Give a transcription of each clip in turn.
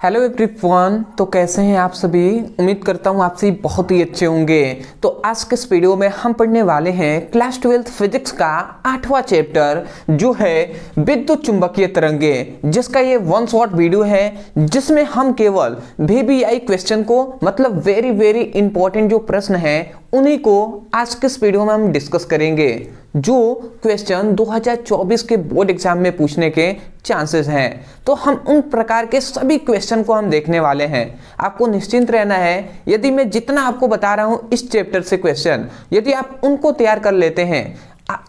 Hello everyone, तो कैसे हैं आप सभी। उम्मीद करता हूँ आप सभी बहुत ही अच्छे होंगे। तो आज के इस वीडियो में हम पढ़ने वाले हैं क्लास 12th फिजिक्स का 8वां चैप्टर जो है विद्युत चुंबकीय तरंगे, जिसका ये वन शॉट वीडियो है जिसमें हम केवल वीवीआई क्वेश्चन को मतलब वेरी इंपॉर्टेंट जो प्रश्न है उन्हीं को आज के इस वीडियो में हम डिस्कस करेंगे, जो क्वेश्चन 2024 के बोर्ड एग्जाम में पूछने के चांसेस हैं। तो हम उन प्रकार के सभी क्वेश्चन को हम देखने वाले हैं। आपको निश्चिंत रहना है, यदि मैं जितना आपको बता रहा हूं इस चैप्टर से क्वेश्चन यदि आप उनको तैयार कर लेते हैं,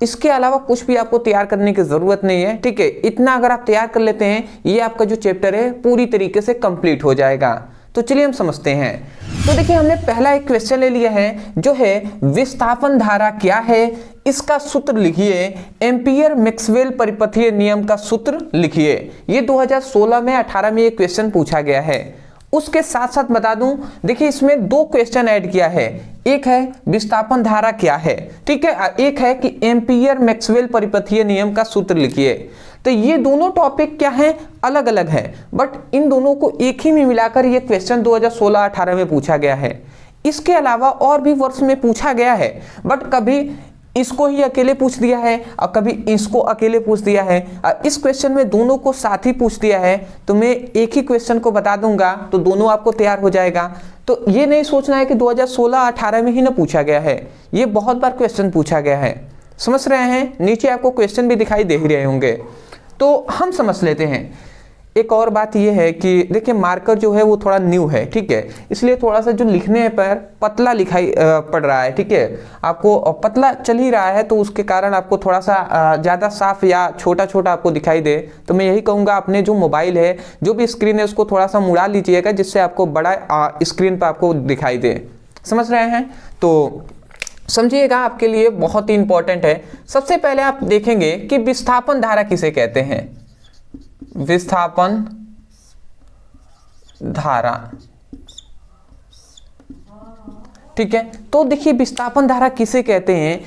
इसके अलावा कुछ भी आपको तैयार करने की जरूरत नहीं है, ठीक है। इतना अगर आप तैयार कर लेते हैं, ये आपका जो चैप्टर है पूरी तरीके से कंप्लीट हो जाएगा। तो चलिए हम समझते हैं। तो देखिए, हमने पहला एक क्वेश्चन ले लिया है जो है विस्थापन धारा क्या है, इसका सूत्र लिखिए। एम्पियर मैक्सवेल परिपथीय नियम का सूत्र लिखिए। ये 2016 में 18 में ये क्वेश्चन पूछा गया है। उसके साथ साथ बता दूं, देखिए इसमें दो क्वेश्चन ऐड किया है। एक है विस्थापन धारा क्या है, ठीक है, एक है कि एम्पियर मैक्सवेल परिपथीय नियम का सूत्र लिखिए। तो ये दोनों टॉपिक क्या है, अलग अलग है, बट इन दोनों को एक ही में मिलाकर ये क्वेश्चन 2016-18 में पूछा गया है। इसके अलावा और भी वर्ष में पूछा गया है, बट कभी इसको ही अकेले पूछ दिया है और कभी इसको अकेले पूछ दिया है। इस क्वेश्चन में दोनों को साथ ही पूछ दिया है, तो मैं एक ही क्वेश्चन को बता दूंगा तो दोनों आपको तैयार हो जाएगा। तो ये नहीं सोचना है कि 2016-18 में ही ना पूछा गया है, ये बहुत बार क्वेश्चन पूछा गया है। समझ रहे हैं, नीचे आपको क्वेश्चन भी दिखाई दे ही रहे होंगे। तो हम समझ लेते हैं। एक और बात यह है कि देखिए मार्कर जो है वो थोड़ा न्यू है, ठीक है, इसलिए थोड़ा सा जो लिखने पर पतला लिखाई पड़ रहा है, ठीक है। आपको पतला चल ही रहा है तो उसके कारण आपको थोड़ा सा ज़्यादा साफ या छोटा छोटा आपको दिखाई दे। तो मैं यही कहूँगा, अपने जो मोबाइल है, जो भी स्क्रीन है, उसको थोड़ा सा मुड़ा लीजिएगा जिससे आपको बड़ा स्क्रीन पर आपको दिखाई दे। समझ रहे हैं, तो समझिएगा, आपके लिए बहुत ही इंपॉर्टेंट है। सबसे पहले आप देखेंगे कि विस्थापन धारा किसे कहते हैं। विस्थापन धारा, ठीक है। तो देखिए विस्थापन धारा किसे कहते हैं,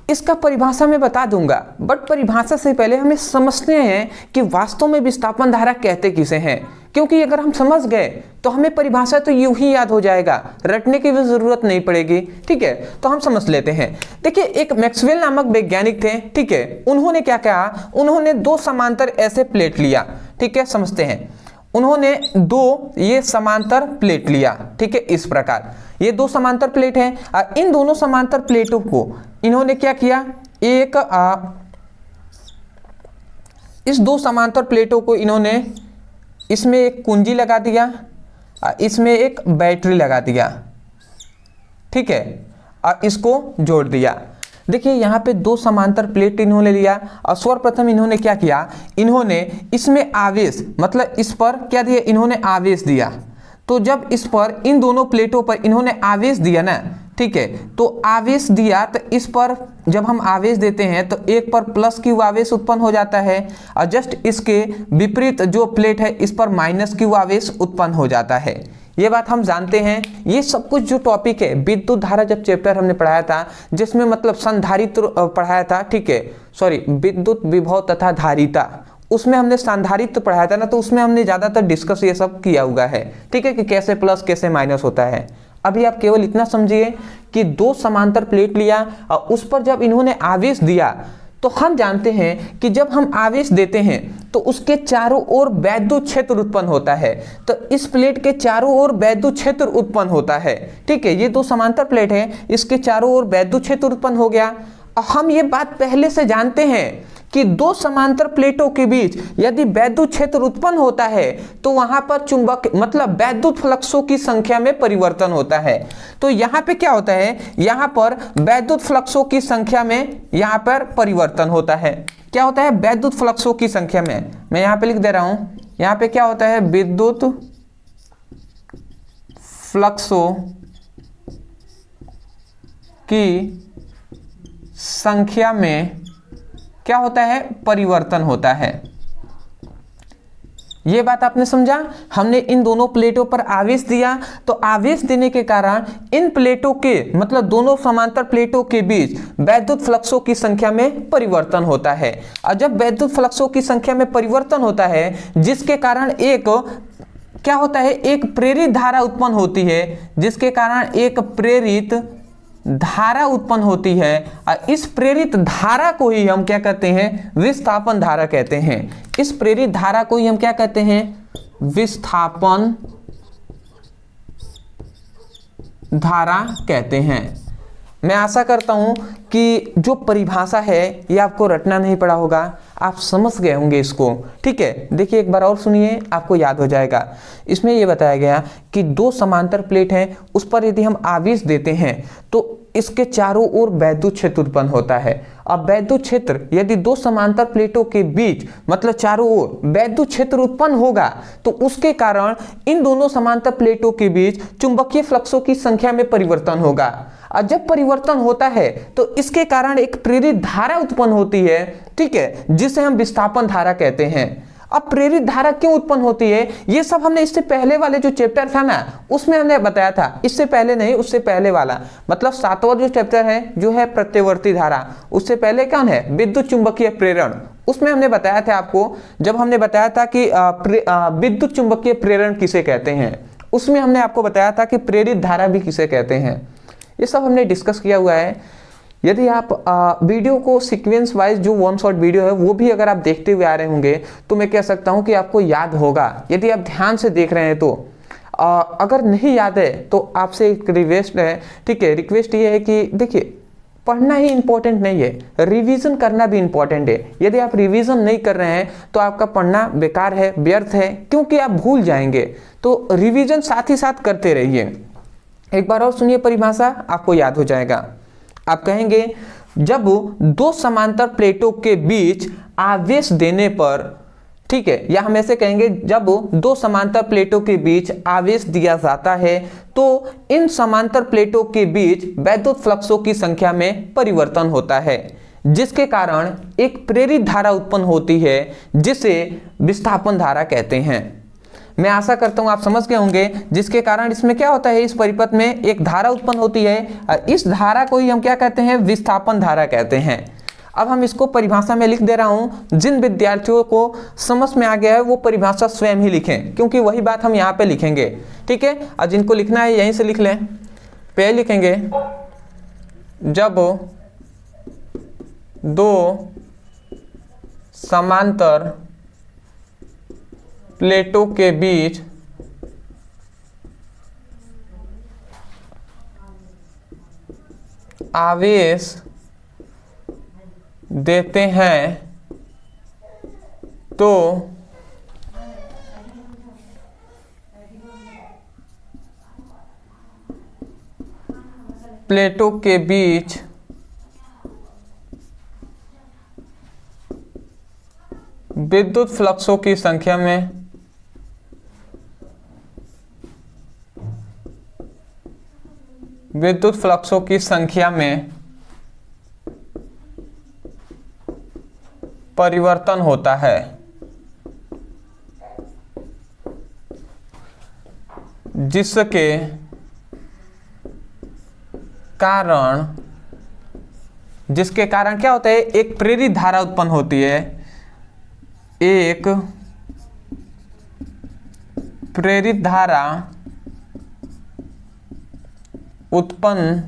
इसका परिभाषा मैं बता दूंगा, बट परिभाषा से पहले हमें समझते हैं कि वास्तव में विस्थापन धारा कहते किसे हैं। क्योंकि अगर हम समझ गए तो हमें परिभाषा तो यूं ही याद हो जाएगा, रटने की भी जरूरत नहीं पड़ेगी, ठीक है। तो हम समझ लेते हैं। देखिए एक मैक्सवेल नामक वैज्ञानिक थे, ठीक है। उन्होंने क्या कहा, उन्होंने दो समांतर ऐसे प्लेट लिया, ठीक है। समझते हैं, उन्होंने दो ये समांतर प्लेट लिया, ठीक है। इस प्रकार ये दो समांतर प्लेट हैं। इन दोनों समांतर प्लेटों को इन्होंने क्या किया, इस दो समांतर प्लेटों को इन्होंने इसमें एक कुंजी लगा दिया, इसमें एक बैटरी लगा दिया, ठीक है, और इसको जोड़ दिया। देखिए यहाँ पे दो समांतर प्लेट इन्होंने लिया और सर्वप्रथम इन्होंने क्या किया, इन्होंने इसमें आवेश मतलब इस पर क्या दिया, इन्होंने आवेश दिया। तो जब इस पर इन दोनों प्लेटों पर इन्होंने आवेश दिया ना, ठीक है, तो आवेश दिया तो इस पर जब हम आवेश देते हैं तो एक पर प्लस क्यू आवेश उत्पन्न हो जाता है और जस्ट इसके विपरीत जो प्लेट है इस पर माइनस क्यू आवेश उत्पन्न हो जाता है। ये बात हम जानते हैं। ये सब कुछ जो टॉपिक है, विद्युत धारा जब चैप्टर हमने पढ़ाया था जिसमें मतलब संधारित्र पढ़ाया था, ठीक है, सॉरी विद्युत विभव तथा धारिता, उसमें हमने संधारित्र पढ़ाया था ना, तो उसमें हमने ज्यादातर डिस्कस ये सब किया हुआ है, ठीक है, कि कैसे प्लस कैसे माइनस होता है। अभी आप केवल इतना समझिए कि दो समांतर प्लेट लिया और उस पर जब इन्होंने आवेश दिया, तो हम जानते हैं कि जब हम आवेश देते हैं तो उसके चारों ओर वैद्युत क्षेत्र उत्पन्न होता है। तो इस प्लेट के चारों ओर वैद्युत क्षेत्र उत्पन्न होता है, ठीक है। ये दो समांतर प्लेट है, इसके चारों ओर वैद्युत क्षेत्र उत्पन्न हो गया। और हम ये बात पहले से जानते हैं कि दो समांतर प्लेटों के बीच यदि वैद्युत क्षेत्र उत्पन्न होता है तो वहां पर चुंबक मतलब वैद्युत फ्लक्सों की संख्या में परिवर्तन होता है। तो यहाँ पे क्या होता है, यहाँ पर वैद्युत फ्लक्सों की संख्या में यहाँ पर परिवर्तन होता है। क्या होता है, वैद्युत फ्लक्सों की संख्या में, मैं यहाँ पे लिख दे रहा हूं, यहाँ पे क्या होता है, विद्युत फ्लक्सों की संख्या में क्या होता है, परिवर्तन होता है। ये बात आपने समझा। हमने इन दोनों प्लेटों पर आवेश दिया, तो आवेश देने के कारण इन प्लेटों के मतलब दोनों समांतर प्लेटों के बीच वैद्युत फ्लक्सों की संख्या में परिवर्तन होता है। और जब वैद्युत फ्लक्सों की संख्या में परिवर्तन होता है जिसके कारण एक क्या होता है, एक प्रेरित धारा उत्पन्न होती है, जिसके कारण एक प्रेरित धारा उत्पन्न होती है। और इस प्रेरित धारा को ही हम क्या कहते हैं, विस्थापन धारा कहते हैं। इस प्रेरित धारा को ही हम क्या कहते हैं, विस्थापन धारा कहते हैं। मैं आशा करता हूं कि जो परिभाषा है ये आपको रटना नहीं पड़ा होगा, आप समझ गए होंगे इसको। ठीक है, देखिए एक बार और सुनिए, आपको याद हो जाएगा। इसमें ये बताया गया कि दो समांतर प्लेट हैं, उस पर यदि हम आवेश देते हैं तो इसके चारों ओर वैद्युत क्षेत्र उत्पन्न होता है। अब वैद्युत क्षेत्र यदि दो समांतर प्लेटों के बीच मतलब चारों ओर वैद्युत क्षेत्र उत्पन्न होगा तो उसके कारण इन दोनों समांतर प्लेटों के बीच चुंबकीय फ्लक्सों की संख्या में परिवर्तन होगा। और जब परिवर्तन होता है तो इसके कारण एक प्रेरित धारा उत्पन्न होती है, ठीक है, जिसे हम विस्थापन धारा कहते हैं। अब प्रेरित धारा क्यों उत्पन्न होती है, ये सब हमने इससे पहले वाले जो चैप्टर था ना उसमें हमने बताया था। इससे पहले नहीं, उससे पहले वाला मतलब 7वां जो चैप्टर है जो है प्रत्यावर्ती धारा, उससे पहले कौन है, विद्युत चुंबकीय प्रेरण। उसमें हमने बताया था आपको, जब हमने बताया था कि विद्युत चुंबकीय प्रेरण किसे कहते हैं, उसमें हमने आपको बताया था कि प्रेरित धारा भी किसे कहते हैं। ये सब हमने डिस्कस किया हुआ है। यदि आप वीडियो को सीक्वेंस वाइज जो वन शॉट वीडियो है वो भी अगर आप देखते हुए आ रहे होंगे तो मैं कह सकता हूं कि आपको याद होगा, यदि आप ध्यान से देख रहे हैं तो। अगर नहीं याद है तो आपसे एक रिक्वेस्ट है, ठीक है, रिक्वेस्ट ये है कि देखिए पढ़ना ही इंपॉर्टेंट नहीं है, रिवीजन करना भी इंपॉर्टेंट है। यदि आप रिवीजन नहीं कर रहे हैं तो आपका पढ़ना बेकार है, व्यर्थ है, क्योंकि आप भूल जाएंगे। तो रिवीजन साथ ही साथ करते रहिए। एक बार और सुनिए परिभाषा, आपको याद हो जाएगा। आप कहेंगे जब दो समांतर प्लेटों के बीच आवेश देने पर, ठीक है, या हम ऐसे कहेंगे जब दो समांतर प्लेटों के बीच आवेश दिया जाता है तो इन समांतर प्लेटों के बीच वैद्युत फ्लक्सों की संख्या में परिवर्तन होता है, जिसके कारण एक प्रेरित धारा उत्पन्न होती है, जिसे विस्थापन धारा कहते हैं। मैं आशा करता हूं आप समझ गए होंगे, जिसके कारण इसमें क्या होता है, इस परिपथ में एक धारा उत्पन्न होती है और इस धारा को ही हम क्या कहते हैं, विस्थापन धारा कहते हैं। अब हम इसको परिभाषा में लिख दे रहा हूं, जिन विद्यार्थियों को समझ में आ गया है वो परिभाषा स्वयं ही लिखें, क्योंकि वही बात हम यहाँ पे लिखेंगे, ठीक है। और जिनको लिखना है यहीं से लिख लें। पे लिखेंगे जब दो समांतर प्लेटों के बीच आवेश देते हैं तो प्लेटों के बीच विद्युत फ्लक्सों की संख्या में परिवर्तन होता है, जिसके कारण क्या होता है, एक प्रेरित धारा उत्पन्न होती है, एक प्रेरित धारा उत्पन्न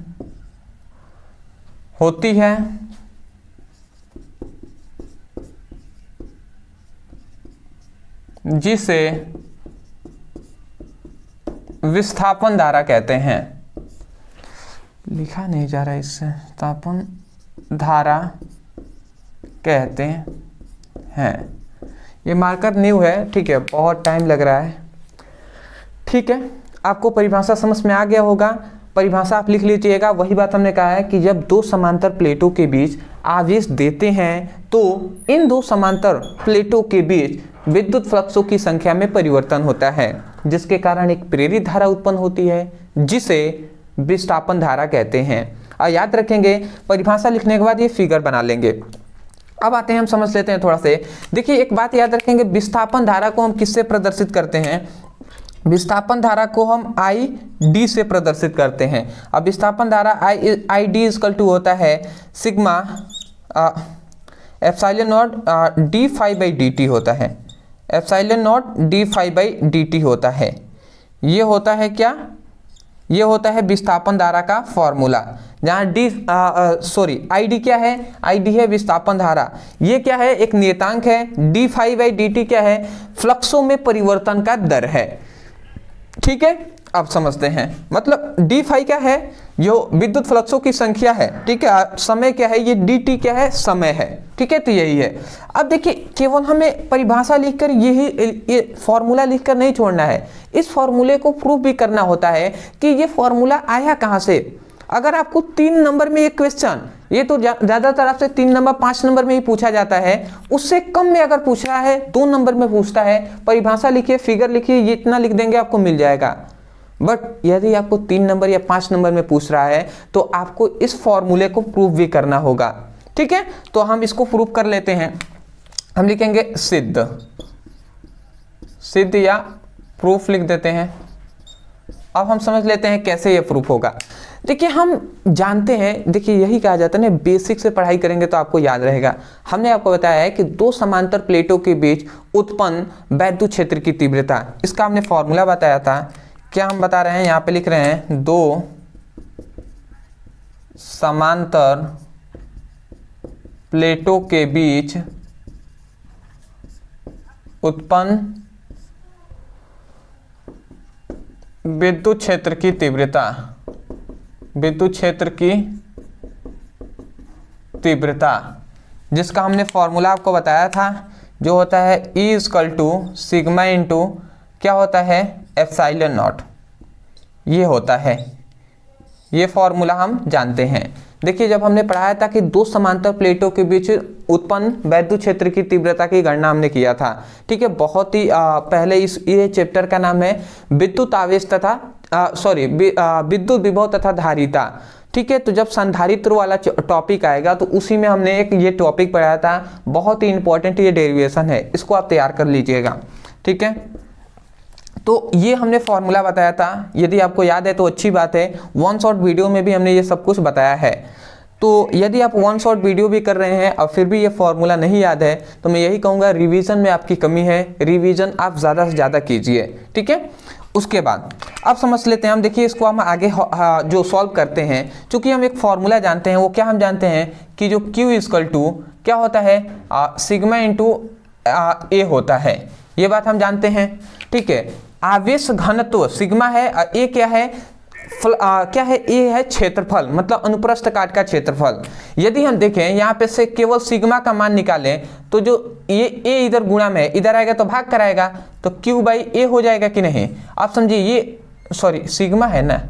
होती है, जिसे विस्थापन धारा कहते हैं। लिखा नहीं जा रहा है इससे, विस्थापन धारा कहते हैं। ये मार्कर न्यू है, ठीक है, बहुत टाइम लग रहा है, ठीक है। आपको परिभाषा समझ में आ गया होगा। परिभाषा आप लिख लीजिएगा। वही बात हमने कहा है कि जब दो समांतर प्लेटों के बीच आवेश देते हैं तो इन दो समांतर प्लेटों के बीच विद्युत फ्लक्सों की संख्या में परिवर्तन होता है, जिसके कारण एक प्रेरित धारा उत्पन्न होती है, जिसे विस्थापन धारा कहते हैं। और याद रखेंगे, परिभाषा लिखने के बाद ये फिगर बना लेंगे। अब आते हैं, हम समझ लेते हैं थोड़ा से। देखिए एक बात याद रखेंगे, विस्थापन धारा को हम किससे प्रदर्शित करते हैं, विस्थापन धारा को हम आई डी से प्रदर्शित करते हैं। अब विस्थापन धारा आई डी इक्वल टू होता है sigma epsilon naught D phi by D T होता है, epsilon naught D phi by D T होता है। ये होता है क्या, ये होता है विस्थापन धारा का फॉर्मूला, जहाँ आई डी क्या है, आई डी है विस्थापन धारा, ये क्या है एक नियतांक है, D phi by D T क्या है, फ्लक्सों में परिवर्तन का दर है। ठीक है, अब समझते हैं, मतलब डी फाई क्या है, जो विद्युत फ्लक्सों की संख्या है। ठीक है, समय क्या है, ये डी टी क्या है, समय है। ठीक है, तो यही है। अब देखिए, केवल हमें परिभाषा लिखकर ये फॉर्मूला लिखकर नहीं छोड़ना है, इस फॉर्मूले को प्रूव भी करना होता है कि ये फॉर्मूला आया कहाँ से। अगर आपको 3 नंबर में एक क्वेश्चन, ये तो ज्यादातर आपसे 3 नंबर 5 नंबर में ही पूछा जाता है, उससे कम में अगर पूछ रहा है 2 नंबर में पूछता है, परिभाषा लिखिए, फिगर लिखिए, ये इतना लिख देंगे आपको मिल जाएगा। बट यदि आपको 3 नंबर या 5 नंबर में पूछ रहा है तो आपको इस फॉर्मूले को प्रूव भी करना होगा। ठीक है, तो हम इसको प्रूव कर लेते हैं। हम लिखेंगे सिद्ध, सिद्ध या प्रूफ लिख देते हैं। अब हम समझ लेते हैं कैसे ये प्रूफ होगा। देखिए, हम जानते हैं, देखिए यही कहा जाता है ना, बेसिक से पढ़ाई करेंगे तो आपको याद रहेगा। हमने आपको बताया है कि 2 समांतर प्लेटों के बीच उत्पन्न वैद्युत क्षेत्र की तीव्रता, इसका हमने फॉर्मूला बताया था। क्या हम बता रहे हैं, यहाँ पे लिख रहे हैं 2 समांतर प्लेटों के बीच उत्पन्न विद्युत क्षेत्र की तीव्रता, विद्युत क्षेत्र की तीव्रता, जिसका हमने फॉर्मूला आपको बताया था, जो होता है E = सिग्मा इंटू क्या होता है, एप्सिलॉन नॉट, ये होता है। ये फॉर्मूला हम जानते हैं। देखिए, जब हमने पढ़ाया था कि 2 समांतर प्लेटों के बीच उत्पन्न वैद्युत क्षेत्र की तीव्रता की गणना हमने किया था। ठीक है, बहुत ही पहले ये चैप्टर का नाम है विद्युत आवेश तथा विद्युत विभव तथा धारिता। ठीक है, तो जब संधारित्र वाला टॉपिक आएगा तो उसी में हमने एक ये टॉपिक पढ़ाया था, बहुत ही इंपॉर्टेंट ये डेरिवेशन है, इसको आप तैयार कर लीजिएगा। ठीक है, तो ये हमने फॉर्मूला बताया था, यदि आपको याद है तो अच्छी बात है। 1 शॉट वीडियो में भी हमने ये सब कुछ बताया है। तो यदि आप 1 शॉट वीडियो भी कर रहे हैं और फिर भी ये फॉर्मूला नहीं याद है, तो मैं यही कहूँगा रिवीजन में आपकी कमी है, रिवीजन आप ज़्यादा से ज़्यादा कीजिए। ठीक है, उसके बाद अब समझ लेते हैं हम। देखिए, इसको हम आगे जो सॉल्व करते हैं, चूँकि हम एक फॉर्मूला जानते हैं, वो क्या हम जानते हैं कि जो Q = क्या होता है, सिग्मा इंटू A होता है, ये बात हम जानते हैं। ठीक है, आवेश घनत्व सिग्मा है, ए क्या है, क्या है, ए है क्षेत्रफल, मतलब अनुप्रस्थ काट का क्षेत्रफल। यदि हम देखें यहाँ पे से केवल सिग्मा का मान निकालें तो जो ये ए इधर गुणा में इधर आएगा तो भाग कराएगा, तो Q/A हो जाएगा कि नहीं, आप समझिए। ये सॉरी सिग्मा है ना,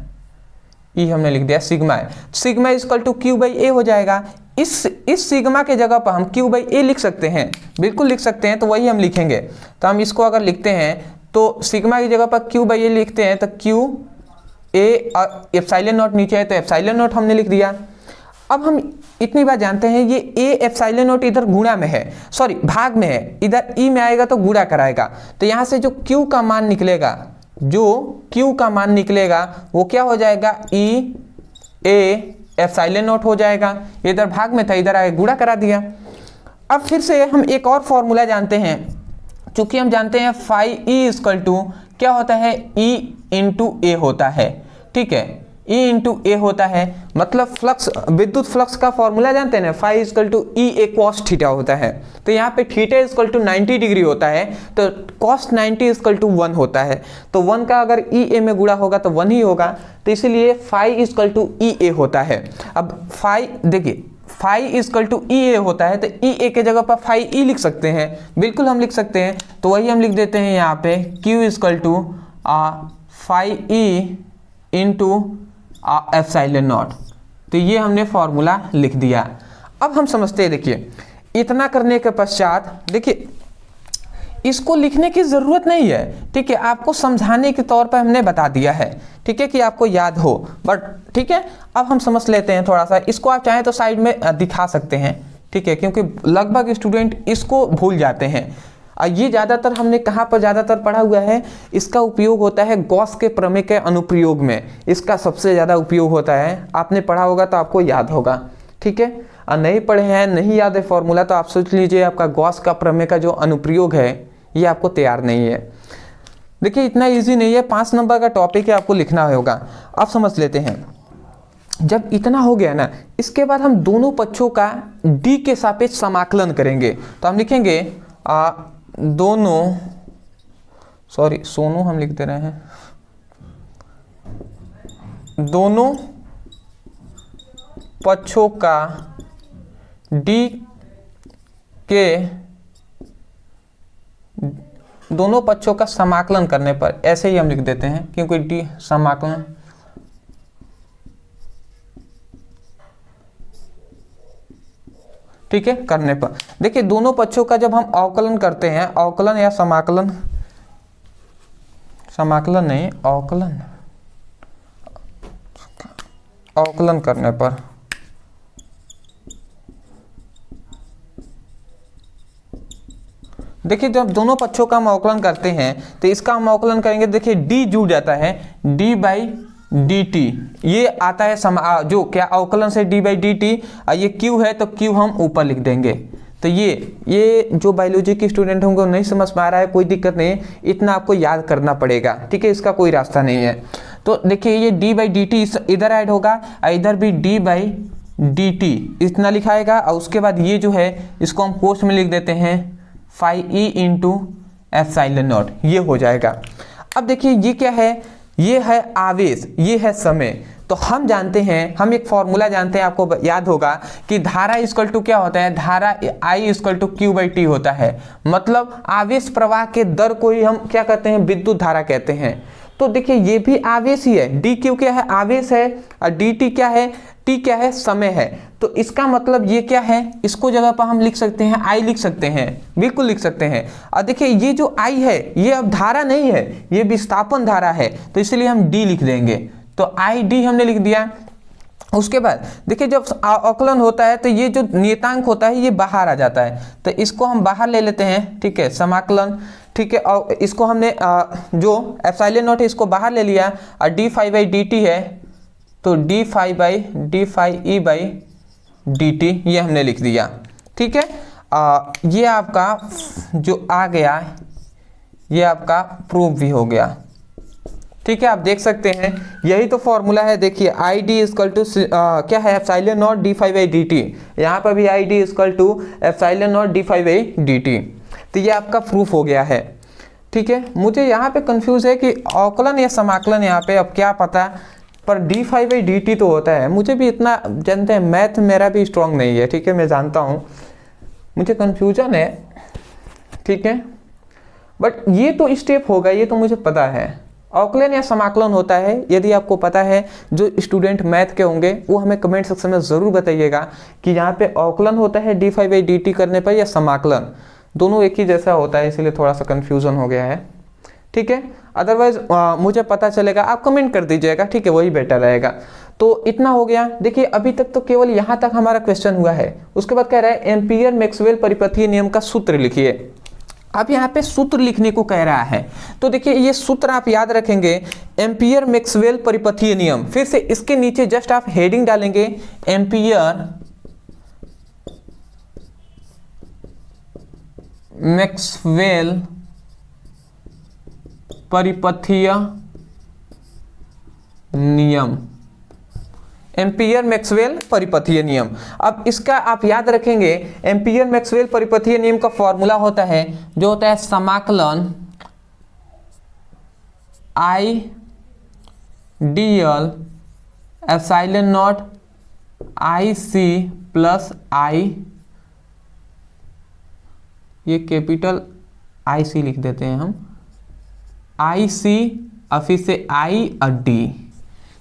ई हमने लिख दिया सिग्मा है, सिग्मा = Q/A हो जाएगा। इस सिग्मा के जगह पर हम Q/A लिख सकते हैं, बिल्कुल लिख सकते हैं, तो वही हम लिखेंगे। तो हम इसको अगर लिखते हैं तो सिग्मा की जगह पर Q/A लिखते हैं, तो QA और एप्सिलॉन नॉट नीचे है तो एप्सिलॉन नॉट हमने लिख दिया। अब हम इतनी बात जानते हैं, ये A एप्सिलॉन नॉट इधर गुणा में है, सॉरी भाग में है, इधर E में आएगा तो गुणा कराएगा, तो यहाँ से जो Q का मान निकलेगा, जो Q का मान निकलेगा वो क्या हो जाएगा, EA एप्सिलॉन नॉट हो जाएगा। इधर भाग में था, इधर आए गुणा करा दिया। अब फिर से हम एक और फॉर्मूला जानते हैं, चूंकि हम जानते हैं फाई E = क्या होता है, E × A होता है। ठीक है, E × A होता है, मतलब फ्लक्स, विद्युत फ्लक्स का फॉर्मूला जानते हैं ना, फाई = EA cos थीटा होता है। तो यहाँ पे थीटा = 90 डिग्री होता है, तो cos 90 = 1 होता है, तो 1 का अगर EA में गुणा होगा तो 1 ही होगा, तो इसीलिए फाई = EA होता है। अब फाई देखिए, फाई = EA होता है, तो EA के जगह पर फाई E लिख सकते हैं, बिल्कुल हम लिख सकते हैं, तो वही हम लिख देते हैं यहाँ पे Q = phi E × epsilon naught. तो ये हमने फॉर्मूला लिख दिया। अब हम समझते हैं, देखिए इतना करने के पश्चात देखिए इसको लिखने की ज़रूरत नहीं है। ठीक है, आपको समझाने के तौर पर हमने बता दिया है, ठीक है, कि आपको याद हो, बट ठीक है। अब हम समझ लेते हैं थोड़ा सा, इसको आप चाहें तो साइड में दिखा सकते हैं, ठीक है, क्योंकि लगभग स्टूडेंट इसको भूल जाते हैं। ये ज़्यादातर हमने कहाँ पर ज़्यादातर पढ़ा हुआ है, इसका उपयोग होता है गॉस के प्रमेय के अनुप्रयोग में, इसका सबसे ज़्यादा उपयोग होता है। आपने पढ़ा होगा तो आपको याद होगा, ठीक है, और नहीं पढ़े हैं, नहीं याद है फॉर्मूला, तो आप सोच लीजिए आपका गॉस का प्रमेय का जो अनुप्रयोग है ये आपको तैयार नहीं है। देखिए इतना इजी नहीं है, 5 नंबर का टॉपिक है, आपको लिखना होगा। अब समझ लेते हैं, जब इतना हो गया ना, इसके बाद हम दोनों पक्षों का डी के सापेक्ष समाकलन करेंगे। तो हम लिखेंगे सोनू हम लिख दे रहे हैं, दोनों पक्षों का डी के दोनों पक्षों का समाकलन करने पर, ऐसे ही हम लिख देते हैं क्योंकि डी समाकलन, ठीक है, करने पर। देखिए दोनों पक्षों का जब हम अवकलन करते हैं, अवकलन या समाकलन, समाकलन नहीं अवकलन, अवकलन करने पर देखिए जब दोनों पक्षों का हम अवकलन करते हैं तो इसका हम अवकलन करेंगे। देखिए डी जुड़ जाता है, डी बाई डी टी, ये आता है जो क्या अवकलन से डी बाई डी टी, ये क्यू है तो क्यू हम ऊपर लिख देंगे। तो ये जो बायोलॉजी के स्टूडेंट होंगे नहीं समझ पा रहा है, कोई दिक्कत नहीं, इतना आपको याद करना पड़ेगा, ठीक है, इसका कोई रास्ता नहीं है। तो देखिए ये डी बाई डी टी इधर ऐड होगा, इधर भी डी बाई डी टी इतना लिखाएगा, और उसके बाद ये जो है इसको हम कोष्ठ में लिख देते हैं phi E into epsilon naught, ये हो जाएगा। अब देखिए ये क्या है, ये है आवेश, ये है समय। तो हम जानते हैं, हम एक फॉर्मूला जानते हैं, आपको याद होगा कि धारा इक्वल टू क्या होता है, धारा I equal to Q by T होता है। मतलब आवेश प्रवाह के दर को ही हम क्या कहते हैं, विद्युत धारा कहते हैं। तो देखिए ये भी आवेश ही है, डी क्यू क्या है, आवेश है, और डी टी क्या है, टी क्या है, समय है। तो इसका मतलब ये क्या है, इसको जगह पर हम लिख सकते हैं आई लिख सकते हैं, बिल्कुल लिख सकते हैं। और देखिए ये जो आई है ये अब धारा नहीं है, ये विस्थापन धारा है, तो इसलिए हम डी लिख देंगे। तो आई डी हमने लिख दिया। उसके बाद देखिए जब अवकलन होता है तो ये जो नियतांक होता है ये बाहर आ जाता है, तो इसको हम बाहर ले लेते हैं, ठीक है, समाकलन, ठीक है। और इसको हमने जो एप्सिलॉन नॉट है इसको बाहर ले लिया, और D phi by D T है, तो D phi E by D T ये हमने लिख दिया, ठीक है। ये आपका जो आ गया, ये आपका प्रूफ भी हो गया, ठीक है। आप देख सकते हैं यही तो फॉर्मूला है। देखिए आई डी इक्वल टू क्या है, epsilon naught D phi by D T, यहाँ पर भी I D equal to epsilon naught D phi by D T. तो ये आपका प्रूफ हो गया है, ठीक है। मुझे यहाँ पे कंफ्यूज है कि अवकलन या समाकलन, यहाँ पे अब क्या पता, पर D phi by D T तो होता है। मुझे भी इतना जानते हैं, मैथ मेरा भी स्ट्रांग नहीं है, ठीक है, मैं जानता हूँ, मुझे कन्फ्यूजन है, ठीक है, बट ये तो स्टेप होगा, ये तो मुझे पता है। अवकलन या समाकलन होता है, यदि आपको पता है, जो स्टूडेंट मैथ के होंगे वो हमें कमेंट सेक्शन में ज़रूर बताइएगा कि यहाँ पे अवकलन होता है D phi by D T करने पर, या समाकलन, दोनों एक ही जैसा होता है, इसीलिए थोड़ा सा कन्फ्यूज़न हो गया है, ठीक है। अदरवाइज मुझे पता चलेगा, आप कमेंट कर दीजिएगा, ठीक है, वही बेटर रहेगा। तो इतना हो गया। देखिए अभी तक तो केवल यहाँ तक हमारा क्वेश्चन हुआ है। उसके बाद कह रहा है एम्पियर मैक्सवेल परिपथीय नियम का सूत्र लिखिए। अब यहाँ पे सूत्र लिखने को कह रहा है, तो देखिए ये सूत्र आप याद रखेंगे, एम्पियर मैक्सवेल परिपथीय नियम। फिर से इसके नीचे जस्ट आप हेडिंग डालेंगे एम्पियर मैक्सवेल परिपथीय नियम, एम्पियर मैक्सवेल परिपथीय नियम। अब इसका आप याद रखेंगे, एम्पियर मैक्सवेल परिपथीय नियम का फॉर्मूला होता है, जो होता है समाकलन I D L epsilon naught I C plus I, ये कैपिटल आई सी लिख देते हैं हम, आई सी और फिर से आई और डी,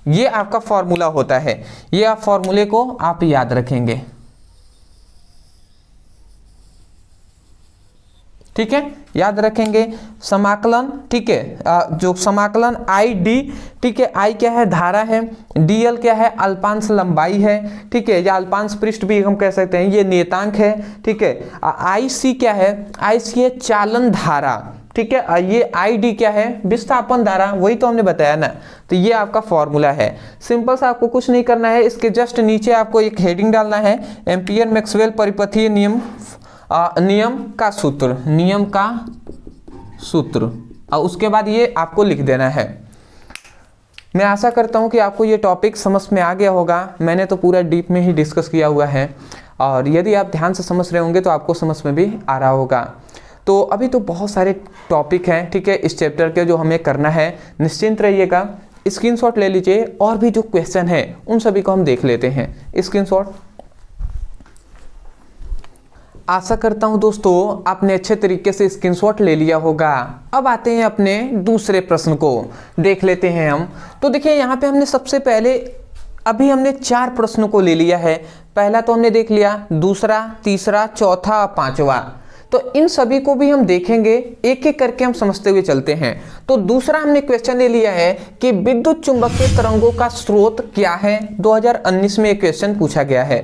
ये आपका फॉर्मूला होता है। ये आप फॉर्मूले को आप याद रखेंगे, ठीक है, याद रखेंगे। समाकलन, ठीक है, जो समाकलन आई डी, ठीक है, आई क्या है, धारा है, डी एल क्या है, अल्पांश लंबाई है, ठीक है, या अल्पांश पृष्ठ भी हम कह सकते हैं, ये नियतांक है, ठीक है। आई सी क्या है, आई सी है चालन धारा, ठीक है, ये आई डी क्या है, विस्थापन धारा, वही तो हमने बताया ना। तो ये आपका फॉर्मूला है, सिंपल सा, आपको कुछ नहीं करना है। इसके जस्ट नीचे आपको एक हेडिंग डालना है, एम्पियर मैक्सवेल परिपथीय नियम, नियम का सूत्र, नियम का सूत्र, और उसके बाद ये आपको लिख देना है। मैं आशा करता हूँ कि आपको ये टॉपिक समझ में आ गया होगा। मैंने तो पूरा डीप में ही डिस्कस किया हुआ है, और यदि आप ध्यान से समझ रहे होंगे तो आपको समझ में भी आ रहा होगा। तो अभी तो बहुत सारे टॉपिक हैं, ठीक है, इस चैप्टर के जो हमें करना है। निश्चिंत रहिएगा, स्क्रीनशॉट ले लीजिए, और भी जो क्वेश्चन है उन सभी को हम देख लेते हैं। स्क्रीनशॉट। आशा करता हूं दोस्तों आपने अच्छे तरीके से स्क्रीनशॉट ले लिया होगा। अब आते हैं अपने दूसरे प्रश्न को, देख लेते हैं हम। तो देखिए यहाँ पे हमने सबसे पहले अभी हमने 4 प्रश्नों को ले लिया है। पहला तो हमने देख लिया, दूसरा, तीसरा, चौथा, 5वां। तो इन सभी को भी हम देखेंगे, एक एक करके हम समझते हुए चलते हैं। तो दूसरा हमने क्वेश्चन ले लिया है कि विद्युत चुंबकीय तरंगों का स्रोत क्या है। 2019 में एक क्वेश्चन पूछा गया है।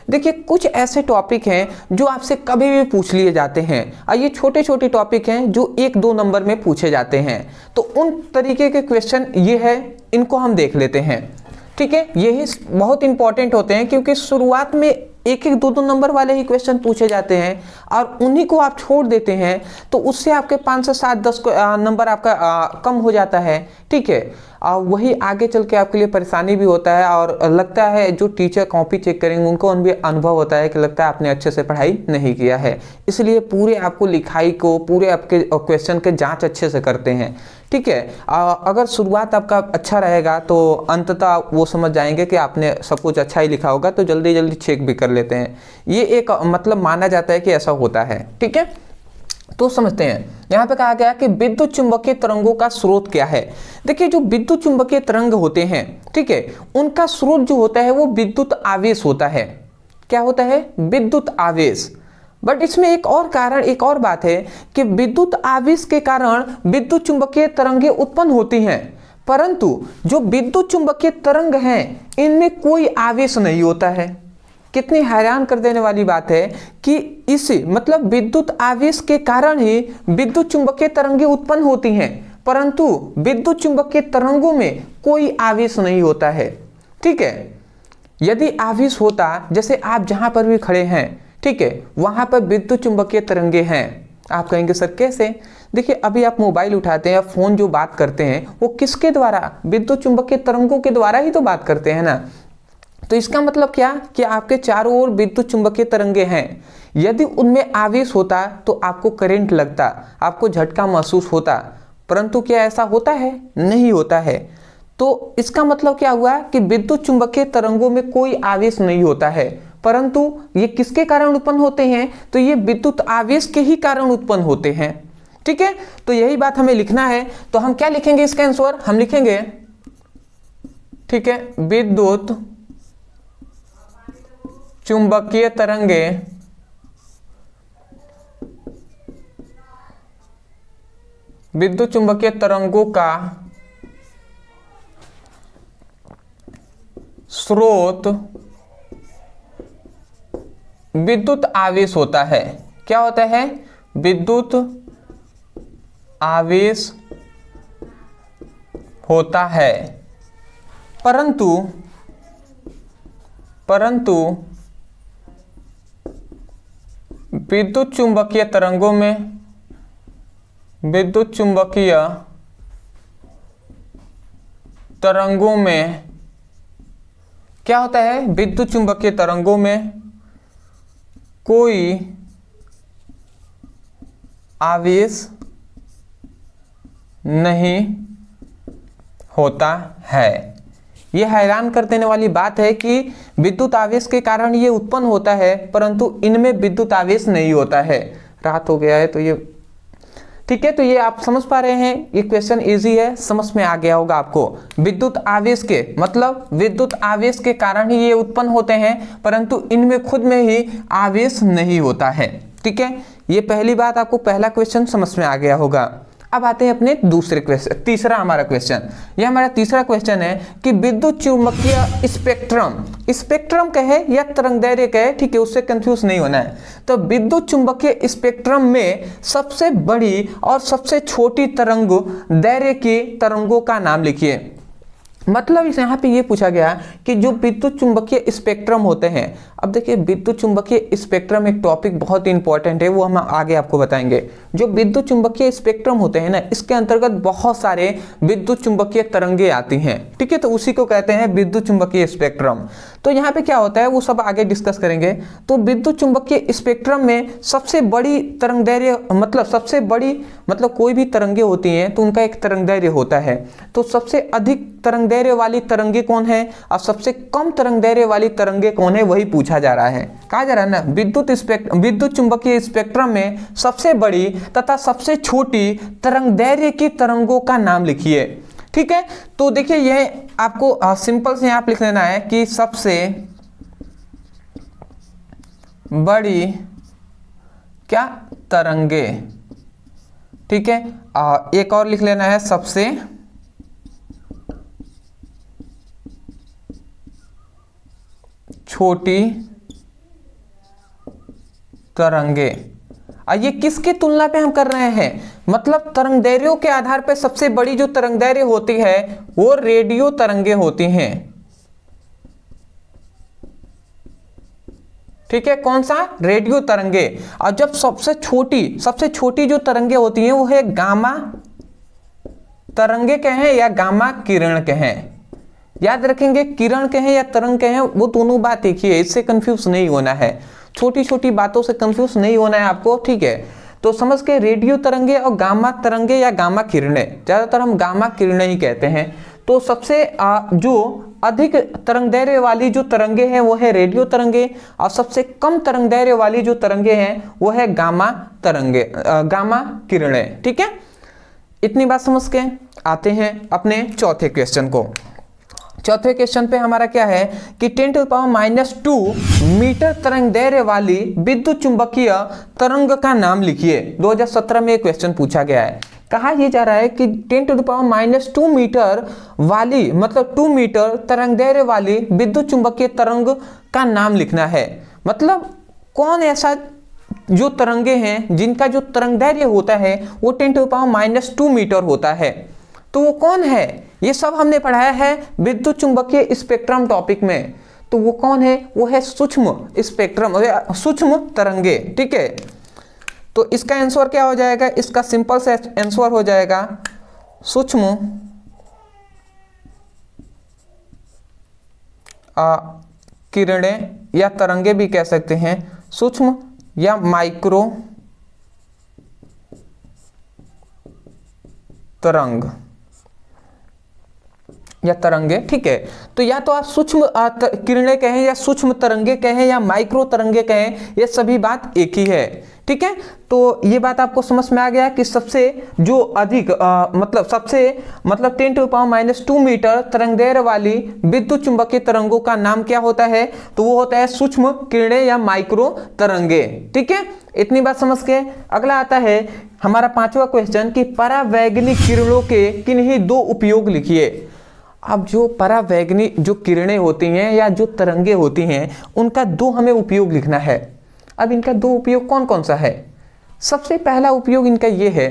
देखिए कुछ ऐसे टॉपिक हैं जो आपसे कभी भी पूछ लिए जाते हैं, और ये छोटे छोटे टॉपिक हैं जो 1-2 नंबर में पूछे जाते हैं। तो उन तरीके के क्वेश्चन ये है, इनको हम देख लेते हैं, ठीक है। यही बहुत इंपॉर्टेंट होते हैं, क्योंकि शुरुआत में 1-1, 2-2 नंबर वाले ही क्वेश्चन पूछे जाते हैं, और उन्हीं को आप छोड़ देते हैं, तो उससे आपके 5 से 7, 10 नंबर आपका कम हो जाता है, ठीक है। और वही आगे चल के आपके लिए परेशानी भी होता है, और लगता है जो टीचर कॉपी चेक करेंगे उनको भी अनुभव होता है कि लगता है आपने अच्छे से पढ़ाई नहीं किया है। इसलिए पूरे आपको लिखाई को, पूरे आपके क्वेश्चन के जाँच अच्छे से करते हैं, ठीक है। अगर शुरुआत आपका अच्छा रहेगा तो अंततः वो समझ जाएंगे कि आपने सब कुछ अच्छा ही लिखा होगा, तो जल्दी जल्दी चेक भी कर लेते हैं। ये एक मतलब माना जाता है कि ऐसा होता है, ठीक है। तो समझते हैं, यहाँ पे कहा गया कि विद्युत चुंबकीय तरंगों का स्रोत क्या है। देखिए जो विद्युत चुंबकीय तरंग होते हैं, ठीक है, उनका स्रोत जो होता है वो विद्युत आवेश होता है। क्या होता है? विद्युत आवेश। बट इसमें एक और कारण, एक और बात है कि विद्युत आवेश के कारण विद्युत चुंबकीय तरंगें उत्पन्न होती हैं, परंतु जो विद्युत चुंबकीय तरंग हैं इनमें कोई आवेश नहीं होता है। कितनी हैरान कर देने वाली बात है कि इस मतलब विद्युत आवेश के कारण ही विद्युत चुंबकीय तरंगें उत्पन्न होती हैं, परंतु विद्युत चुंबकीय तरंगों में कोई आवेश नहीं होता है, ठीक है। यदि आवेश होता, जैसे आप जहां पर भी खड़े हैं, ठीक है, वहां पर विद्युत चुंबकीय तरंगें हैं। आप कहेंगे सर कैसे? देखिए अभी आप मोबाइल उठाते हैं या फोन जो बात करते हैं वो किसके द्वारा? विद्युत चुंबकीय तरंगों के द्वारा ही तो बात करते हैं ना। तो इसका मतलब क्या कि आपके चारों ओर विद्युत चुंबकीय तरंगें हैं। यदि उनमें आवेश होता तो आपको करंट लगता, आपको झटका महसूस होता, परंतु क्या ऐसा होता है? नहीं होता है। तो इसका मतलब क्या हुआ कि विद्युत चुंबकीय तरंगों में कोई आवेश नहीं होता है, परंतु ये किसके कारण उत्पन्न होते हैं? तो ये विद्युत आवेश के ही कारण उत्पन्न होते हैं, ठीक है। तो यही बात हमें लिखना है। तो हम क्या लिखेंगे इसका आंसर? हम लिखेंगे, ठीक है, विद्युत चुंबकीय तरंगें विद्युत चुंबकीय तरंगों का स्रोत विद्युत आवेश होता है। क्या होता है? विद्युत आवेश होता है, परंतु विद्युत चुंबकीय तरंगों में क्या होता है? विद्युत चुंबकीय तरंगों में कोई आवेश नहीं होता है। यह हैरान कर देने वाली बात है कि विद्युत आवेश के कारण ये उत्पन्न होता है, परंतु इनमें विद्युत आवेश नहीं होता है। रात हो गया है तो ये ठीक है। तो ये आप समझ पा रहे हैं, ये क्वेश्चन इजी है, समझ में आ गया होगा आपको। विद्युत आवेश के मतलब विद्युत आवेश के कारण ही ये उत्पन्न होते हैं, परंतु इनमें खुद में ही आवेश नहीं होता है, ठीक है। ये पहली बात, आपको पहला क्वेश्चन समझ में आ गया होगा। अब आते हैं अपने दूसरे क्वेश्चन, तीसरा हमारा क्वेश्चन। यह हमारा तीसरा क्वेश्चन है कि विद्युत चुंबकीय स्पेक्ट्रम कहे या तरंगदैर्घ्य कहे, ठीक है, उससे कंफ्यूज नहीं होना है। तो विद्युत चुंबकीय स्पेक्ट्रम में सबसे बड़ी और सबसे छोटी तरंग दैर्घ्य की तरंगों का नाम लिखिए। मतलब इस यहाँ पे ये पूछा गया कि जो विद्युत चुंबकीय स्पेक्ट्रम होते हैं, अब देखिए विद्युत चुंबकीय स्पेक्ट्रम एक टॉपिक बहुत ही इंपॉर्टेंट है, वो हम आगे आपको बताएंगे। जो विद्युत चुंबकीय स्पेक्ट्रम होते हैं ना, इसके अंतर्गत बहुत सारे विद्युत चुंबकीय तरंगे आती हैं, ठीक है, तो उसी को कहते हैं विद्युत चुंबकीय स्पेक्ट्रम। तो यहाँ पे क्या होता है वो सब आगे डिस्कस करेंगे। तो विद्युत चुंबकीय स्पेक्ट्रम में सबसे बड़ी तरंगदैर्घ्य, मतलब सबसे बड़ी, मतलब कोई भी तरंगे होती हैं तो उनका एक तरंगदैर्घ्य होता है। तो सबसे अधिक तरंगदैर्घ्य वाली तरंगे कौन है और सबसे कम तरंगदैर्घ्य वाली तरंगे कौन है, वही पूछा जा रहा है। कहा जा रहा है ना, विद्युत चुंबकीय स्पेक्ट्रम में सबसे बड़ी तथा सबसे छोटी तरंगदैर्घ्य की तरंगों का नाम लिखिए, ठीक है। तो देखिए यह आपको सिंपल से आप लिख लेना है कि सबसे बड़ी क्या तरंगे, ठीक है। एक और लिख लेना है सबसे छोटी तरंगे। ये किसकी तुलना पे हम कर रहे हैं, मतलब तरंगदैर्घ्यों के आधार पर सबसे बड़ी जो तरंगदैर्घ्य होती है वो रेडियो तरंगे होती हैं, ठीक है। कौन सा, रेडियो तरंगे। और जब सबसे छोटी जो तरंगे होती हैं वो है गामा तरंगे कहें या गामा किरण कहें। याद रखेंगे, किरण कहें या तरंग कहें वो दोनों बात एक ही है, इससे कंफ्यूज नहीं होना है, छोटी छोटी बातों से कंफ्यूज नहीं होना है आपको, ठीक है। तो समझ के रेडियो तरंगे और गामा तरंगे या गामा किरणें, ज्यादातर हम गामा किरणें ही कहते हैं। तो सबसे जो अधिक तरंगदैर्घ्य वाली जो तरंगे हैं वो है रेडियो तरंगे, और सबसे कम तरंगदैर्घ्य वाली जो तरंगे हैं वो है गामा तरंगे, गामा किरणें, ठीक है। इतनी बात समझ के आते हैं अपने चौथे क्वेश्चन को। चौथे क्वेश्चन पे हमारा क्या है कि 10⁻⁻² मीटर तरंगदैर्घ्य वाली विद्युत चुंबकीय तरंग का नाम लिखिए। 2017 में एक क्वेश्चन पूछा गया है। कहा यह जा रहा है कि 10⁻² मीटर वाली, मतलब 2 मीटर तरंगदैर्घ्य वाली विद्युत चुंबकीय तरंग का नाम लिखना है। मतलब कौन ऐसा जो तरंगे हैं जिनका जो तरंगदैर्घ्य होता है वो 10⁻² मीटर होता है, तो वो कौन है, ये सब हमने पढ़ाया है विद्युत चुंबकीय स्पेक्ट्रम टॉपिक में। तो वो कौन है, वो है सूक्ष्म स्पेक्ट्रम, सूक्ष्म तरंगे, ठीक है। तो इसका आंसर क्या हो जाएगा, इसका सिंपल से आंसर हो जाएगा सूक्ष्म किरणें या तरंगे भी कह सकते हैं, सूक्ष्म या माइक्रो तरंग या तरंगे, ठीक है। तो या तो आप सूक्ष्म किरणें कहें या सूक्ष्म तरंगे कहें या माइक्रो तरंगे कहें, ये सभी बात एक ही है, ठीक है। तो ये बात आपको समझ में आ गया कि सबसे जो अधिक मतलब 10⁻² मीटर तरंगदैर्घ्य वाली विद्युत चुंबकीय तरंगों का नाम क्या होता है, तो वो होता है सूक्ष्म किरणें या माइक्रो तरंगे, ठीक है। इतनी बात समझ के अगला आता है हमारा पांचवा क्वेश्चन कि परावैगनिक किरणों के किन्हीं दो उपयोग लिखिए। अब जो परावैगनिक जो किरणें होती हैं या जो तरंगे होती हैं उनका दो हमें उपयोग लिखना है। अब इनका दो उपयोग कौन कौन सा है। सबसे पहला उपयोग इनका ये है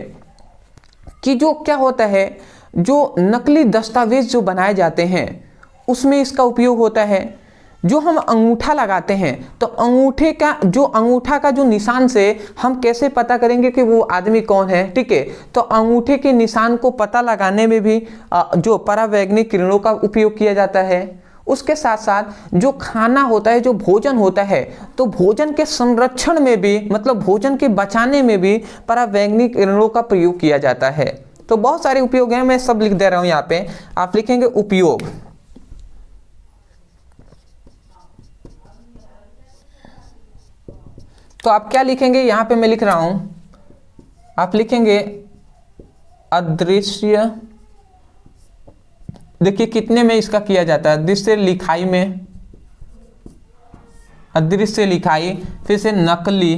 कि जो क्या होता है, जो नकली दस्तावेज जो बनाए जाते हैं उसमें इसका उपयोग होता है। जो हम अंगूठा लगाते हैं तो अंगूठा का जो निशान से हम कैसे पता करेंगे कि वो आदमी कौन है, ठीक है। तो अंगूठे के निशान को पता लगाने में भी जो परावैगनिक किरणों का उपयोग किया जाता है। उसके साथ साथ जो खाना होता है, जो भोजन होता है, तो भोजन के संरक्षण में भी, मतलब भोजन के बचाने में भी परावैगनिक किरणों का प्रयोग किया जाता है। तो बहुत सारे उपयोग हैं, मैं सब लिख दे रहा हूं यहाँ पे, आप लिखेंगे उपयोग। तो आप क्या लिखेंगे, यहां पे मैं लिख रहा हूं, आप लिखेंगे अदृश्य। देखिए कितने में इसका किया जाता है, दृश्य लिखाई में, अदृश्य लिखाई, फिर से नकली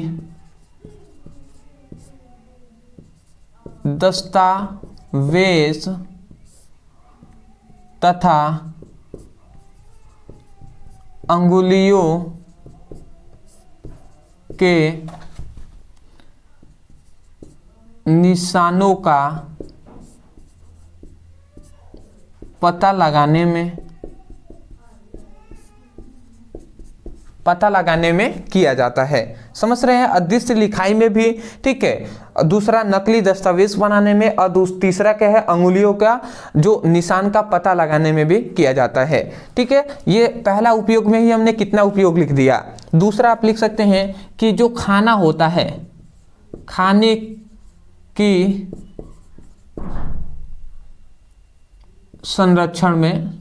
दस्तावेज तथा अंगुलियों के निशानों का पता लगाने में किया जाता है। समझ रहे हैं? अदृश्य लिखाई में भी, ठीक है। दूसरा नकली दस्तावेज बनाने में, और तीसरा क्या है, अंगुलियों का जो निशान का पता लगाने में भी किया जाता है, ठीक है। ये पहला उपयोग में ही हमने कितना उपयोग लिख दिया। दूसरा आप लिख सकते हैं कि जो खाना होता है, खाने की संरक्षण में,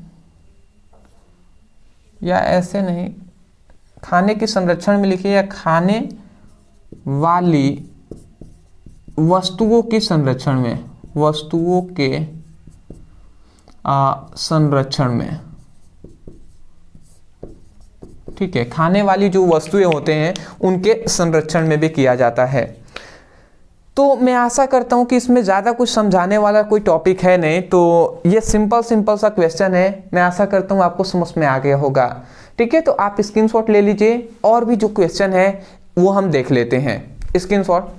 या ऐसे नहीं, खाने के संरक्षण में लिखिए, या खाने वाली वस्तुओं के संरक्षण में, वस्तुओं के संरक्षण में, ठीक है। खाने वाली जो वस्तुएं होते हैं उनके संरक्षण में भी किया जाता है। तो मैं आशा करता हूं कि इसमें ज़्यादा कुछ समझाने वाला कोई टॉपिक है नहीं, तो ये सिंपल सा क्वेश्चन है। मैं आशा करता हूं आपको समझ में आ गया होगा, ठीक है। तो आप स्क्रीनशॉट ले लीजिए, और भी जो क्वेश्चन है वो हम देख लेते हैं। स्क्रीनशॉट,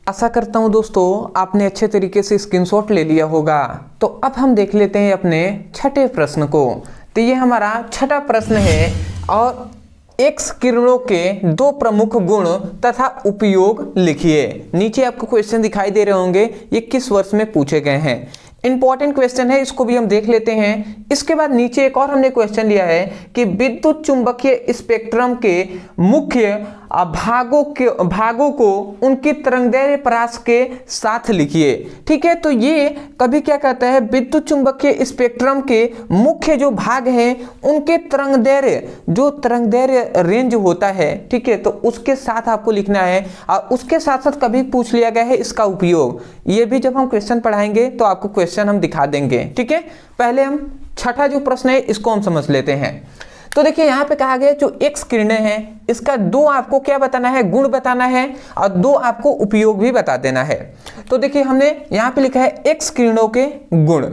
आशा करता हूं दोस्तों आपने अच्छे तरीके से स्क्रीनशॉट ले लिया होगा। तो अब हम देख लेते हैं अपने छठे प्रश्न को। तो ये हमारा छठा प्रश्न है, और एक्स किरणों के दो प्रमुख गुण तथा उपयोग लिखिए। नीचे आपको क्वेश्चन दिखाई दे रहे होंगे, ये किस वर्ष में पूछे गए हैं। इंपॉर्टेंट क्वेश्चन है, इसको भी हम देख लेते हैं। इसके बाद नीचे एक और हमने क्वेश्चन लिया है कि विद्युत चुंबकीय स्पेक्ट्रम के मुख्य भागों को उनकी तरंगदैर्घ्य परास के साथ लिखिए, ठीक है। तो ये कभी क्या कहता है, विद्युत चुंबकीय स्पेक्ट्रम के मुख्य जो भाग हैं उनके तरंगदैर्घ्य रेंज होता है, ठीक है। तो उसके साथ आपको लिखना है, और उसके साथ साथ कभी पूछ लिया गया है इसका उपयोग। ये भी जब हम क्वेश्चन पढ़ाएंगे तो आपको क्वेश्चन हम दिखा देंगे, ठीक है। पहले हम छठा जो प्रश्न है इसको हम समझ लेते हैं। तो देखिए यहाँ पे कहा गया जो एक्स किरणें हैं, इसका दो आपको क्या बताना है, गुण बताना है, और दो आपको उपयोग भी बता देना है। तो देखिए हमने यहाँ पे लिखा है एक्स किरणों के गुण।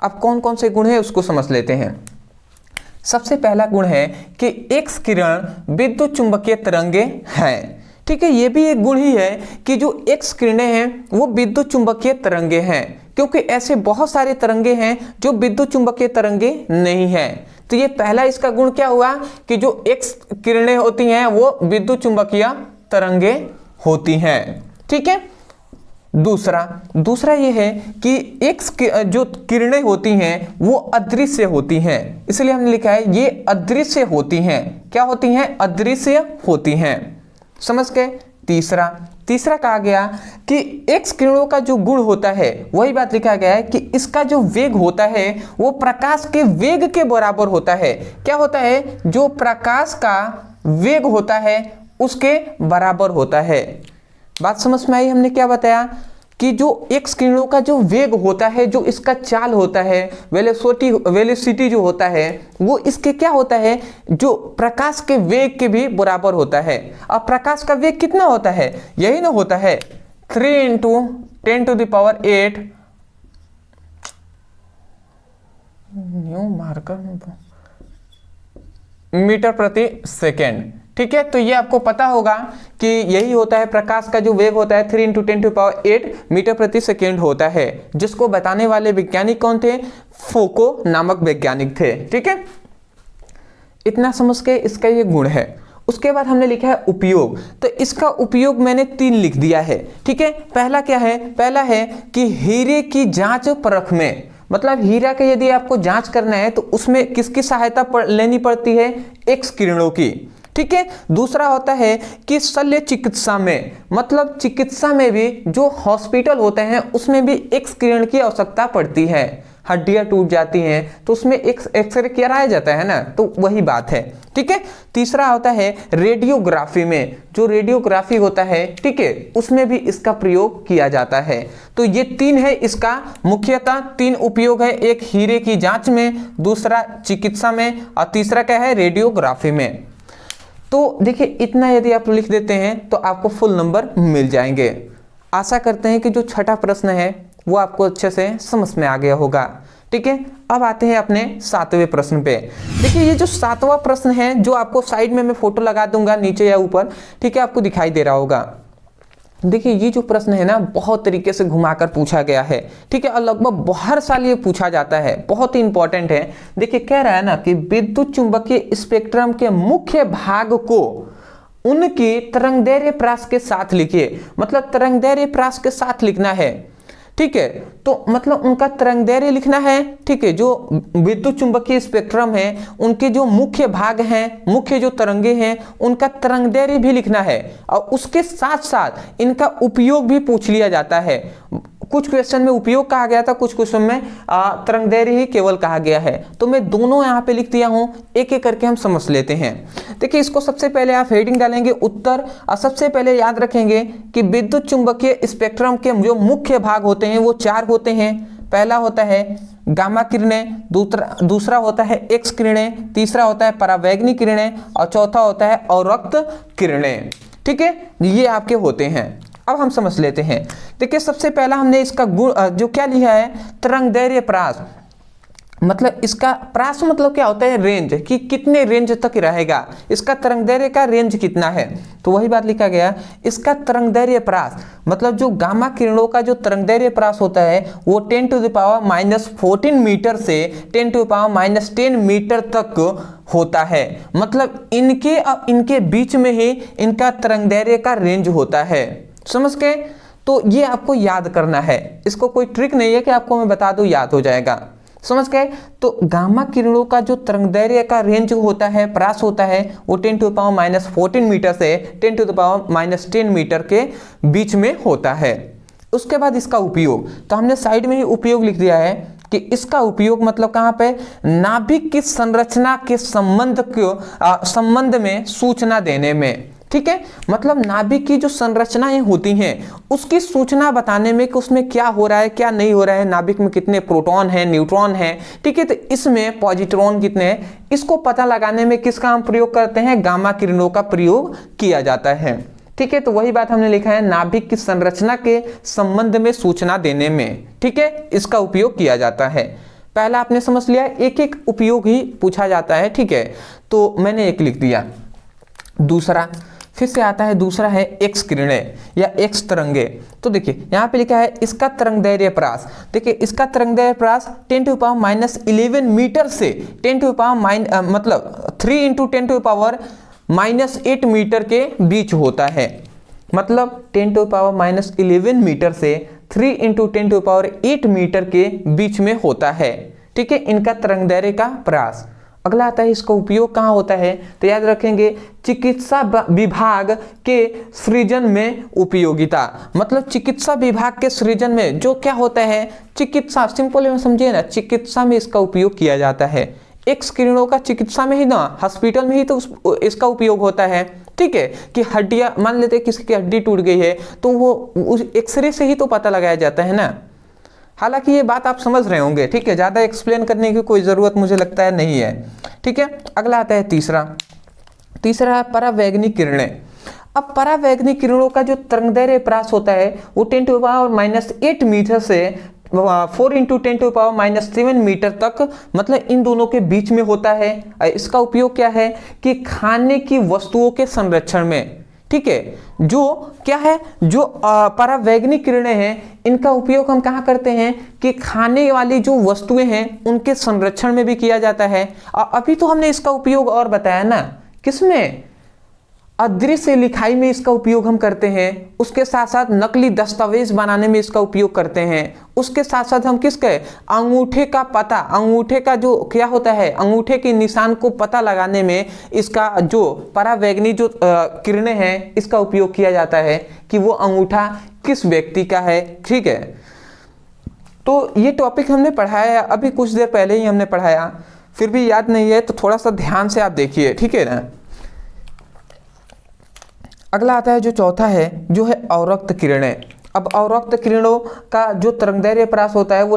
अब कौन कौन से गुण है उसको समझ लेते हैं। सबसे पहला गुण है कि एक्स किरण विद्युत चुंबकीय तरंगे हैं, ठीक है। ये भी एक गुण ही है कि जो एक्स किरणें हैं वो विद्युत चुंबकीय तरंगे हैं, क्योंकि ऐसे बहुत सारे तरंगे हैं जो विद्युत चुंबकीय तरंगे नहीं हैं। तो ये पहला इसका गुण क्या हुआ कि जो एक्स किरणें होती हैं वो विद्युत चुंबकीय तरंगे होती हैं, ठीक है। दूसरा ये है कि एक्स जो किरणें होती हैं वो अदृश्य होती हैं, इसलिए हमने लिखा है ये अदृश्य होती हैं। क्या होती हैं? अदृश्य होती हैं। समझ गए? तीसरा कहा गया कि एक्स किरणों का जो गुण होता है, वही बात लिखा गया है कि इसका जो वेग होता है वो प्रकाश के वेग के बराबर होता है। क्या होता है? जो प्रकाश का वेग होता है उसके बराबर होता है। बात समझ में आई? हमने क्या बताया कि जो एक्स किरणों का जो वेग होता है, जो इसका चाल होता है, वेलोसिटी जो होता है, वो इसके क्या होता है, जो प्रकाश के वेग के भी बराबर होता है। अब प्रकाश का वेग कितना होता है? यही ना होता है 3 × 10⁸ न्यू मार्कर मीटर प्रति सेकेंड, ठीक है। तो ये आपको पता होगा कि यही होता है, प्रकाश का जो वेग होता है 3 × 10⁸ मीटर प्रति सेकेंड होता है, जिसको बताने वाले वैज्ञानिक कौन थे? फोको नामक वैज्ञानिक थे, ठीक है। इतना समझ के इसका ये गुण है। उसके बाद हमने लिखा है उपयोग। तो इसका उपयोग मैंने 3 लिख दिया है, ठीक है। पहला क्या है? पहला है कि हीरे की जांच परख में, मतलब हीरा के यदि आपको जांच करना है तो उसमें किसकी सहायता लेनी पड़ती है? एक्स किरणों की, ठीक है। दूसरा होता है कि शल्य चिकित्सा में, मतलब चिकित्सा में भी जो हॉस्पिटल होते हैं उसमें भी एक्स किरण की आवश्यकता पड़ती है। हड्डियां टूट जाती हैं तो उसमें एक्सरे कराया जाता है ना, तो वही बात है, ठीक है। तीसरा होता है रेडियोग्राफी में, जो रेडियोग्राफी होता है, ठीक है, उसमें भी इसका प्रयोग किया जाता है। तो ये 3 है इसका मुख्यतः 3 उपयोग है। एक हीरे की जांच में, दूसरा चिकित्सा में, और तीसरा क्या है? रेडियोग्राफी में। तो देखिए इतना यदि आप लिख देते हैं तो आपको फुल नंबर मिल जाएंगे। आशा करते हैं कि जो छठा प्रश्न है वो आपको अच्छे से समझ में आ गया होगा, ठीक है। अब आते हैं अपने 7वें प्रश्न पे। देखिए ये जो 7वां प्रश्न है, जो आपको साइड में मैं फोटो लगा दूंगा नीचे या ऊपर, ठीक है, आपको दिखाई दे रहा होगा। देखिए ये जो प्रश्न है ना बहुत तरीके से घुमाकर पूछा गया है, ठीक है, और लगभग हर साल ये पूछा जाता है, बहुत ही इंपॉर्टेंट है। देखिए कह रहा है ना कि विद्युत चुंबकीय स्पेक्ट्रम के मुख्य भाग को उनकी तरंगदैर्घ्य प्रास के साथ लिखिए, मतलब तरंगदैर्घ्य प्रास के साथ लिखना है, ठीक है। तो मतलब उनका तरंगदैर्घ्य लिखना है, ठीक है। जो विद्युत चुंबकीय स्पेक्ट्रम है उनके जो मुख्य भाग हैं, मुख्य जो तरंगे हैं उनका तरंगदैर्घ्य भी लिखना है, और उसके साथ साथ इनका उपयोग भी पूछ लिया जाता है। कुछ क्वेश्चन में उपयोग कहा गया था, कुछ क्वेश्चन में तरंगदैर्घ्य ही केवल कहा गया है। तो मैं दोनों यहाँ पे लिख दिया हूँ, एक एक करके हम समझ लेते हैं। देखिए इसको सबसे पहले आप हेडिंग डालेंगे उत्तर, और सबसे पहले याद रखेंगे कि विद्युत चुंबकीय स्पेक्ट्रम के जो मुख्य भाग होते हैं वो 4 होते हैं। पहला होता है गामा किरणें, दूसरा होता है एक्स किरणें, तीसरा होता है परावैंगनी किरणें, और चौथा होता है अवरक्त किरणें, ठीक है। ये आपके होते हैं। अब हम समझ लेते हैं। देखिए सबसे पहला हमने इसका गुण जो क्या लिया है, तरंगदैर्घ्य प्रास, मतलब इसका प्रास मतलब क्या होता है, रेंज, कि कितने रेंज तक रहेगा, इसका तरंगदैर्घ्य का रेंज कितना है। तो वही बात लिखा गया, इसका तरंगदैर्घ्य प्रास मतलब जो गामा किरणों का जो तरंगदैर्घ्य प्रास होता है वो 10⁻⁻14 मीटर से 10⁻⁻10 मीटर तक होता है। मतलब इनके और इनके बीच में ही इनका तरंगदैर्घ्य का रेंज होता है। समझ गए? तो ये आपको याद करना है, इसको कोई ट्रिक नहीं है कि आपको मैं बता दूं याद हो जाएगा। समझ गए? तो गामा किरणों का जो तरंगदैर्घ्य का रेंज होता है, प्रास होता है, वो 10⁻⁻14 मीटर से 10⁻⁻10 मीटर के बीच में होता है। उसके बाद इसका उपयोग, तो हमने साइड में ही उपयोग लिख दिया है कि इसका उपयोग मतलब कहाँ पे, नाभिक की संरचना के संबंध में सूचना देने में, ठीक है। मतलब नाभिक की जो संरचनाएं होती हैं उसकी सूचना बताने में कि उसमें क्या हो रहा है क्या नहीं हो रहा है, नाभिक में कितने प्रोटॉन हैं, न्यूट्रॉन हैं, ठीक है। तो इसमें पॉजिट्रॉन कितने हैं, इसको पता लगाने में किसका हम प्रयोग करते हैं, गामा किरणों का प्रयोग किया जाता है, ठीक है। तो वही बात हमने लिखा है, नाभिक की संरचना के संबंध में सूचना देने में, ठीक है, इसका उपयोग किया जाता है। पहला आपने समझ लिया, एक एक उपयोग ही पूछा जाता है, ठीक है। तो मैंने एक लिख दिया। दूसरा फिर से आता है, दूसरा है एक्स किरणें या एक्स तरंगे। तो देखिए यहाँ पे लिखा है इसका तरंगदैर्घ्य प्रास। देखिए इसका तरंगदैर्घ्य प्रास 10⁻11 मीटर से 3 × 10⁻8 मीटर के बीच होता है। मतलब 10⁻11 मीटर से 3 × 10⁸ मीटर के बीच में होता है, ठीक है, इनका तरंगदैर्घ्य का प्रास। अगला आता है इसका उपयोग कहाँ होता है, तो याद रखेंगे चिकित्सा विभाग के सृजन में उपयोगिता। मतलब चिकित्सा विभाग के सृजन में जो क्या होता है, चिकित्सा, सिंपल में समझिए ना, चिकित्सा में इसका उपयोग किया जाता है। एक्स किरणों का चिकित्सा में ही ना, हॉस्पिटल में ही तो इसका उपयोग होता है, ठीक है। कि हड्डियां, मान लेते हैं किसी की हड्डी टूट गई है तो वो उस एक्सरे से ही तो पता लगाया जाता है ना। हालांकि ये बात आप समझ रहे होंगे, ठीक है, ज़्यादा एक्सप्लेन करने की कोई ज़रूरत मुझे लगता है नहीं है, ठीक है। अगला आता है तीसरा है परावैंगनी किरणें। अब परावैंगनी किरणों का जो तरंगदैर्घ्य प्रास होता है वो 10⁻8 मीटर से 4 × 10⁻7 मीटर तक, मतलब इन दोनों के बीच में होता है। इसका उपयोग क्या है कि खाने की वस्तुओं के संरक्षण में, ठीक है। जो क्या है, जो परावैंगनी किरणें हैं इनका उपयोग हम कहाँ करते हैं कि खाने वाली जो वस्तुएं हैं उनके संरक्षण में भी किया जाता है। अभी तो हमने इसका उपयोग और बताया ना, किसमें, अदृश्य लिखाई में इसका उपयोग हम करते हैं। उसके साथ साथ नकली दस्तावेज बनाने में इसका उपयोग करते हैं। उसके साथ साथ हम किसके, अंगूठे का पता, अंगूठे का जो क्या होता है, अंगूठे के निशान को पता लगाने में इसका जो परावैंगनी जो किरणें हैं इसका उपयोग किया जाता है कि वो अंगूठा किस व्यक्ति का है, ठीक है। तो ये टॉपिक हमने पढ़ाया अभी कुछ देर पहले ही हमने पढ़ाया, फिर भी याद नहीं है तो थोड़ा सा ध्यान से आप देखिए, ठीक है ना। अगला आता है जो चौथा है, जो है अवरक्त किरणें। अब अवरक्त किरणों का जो तरंगदैर्घ्य प्रास होता है वो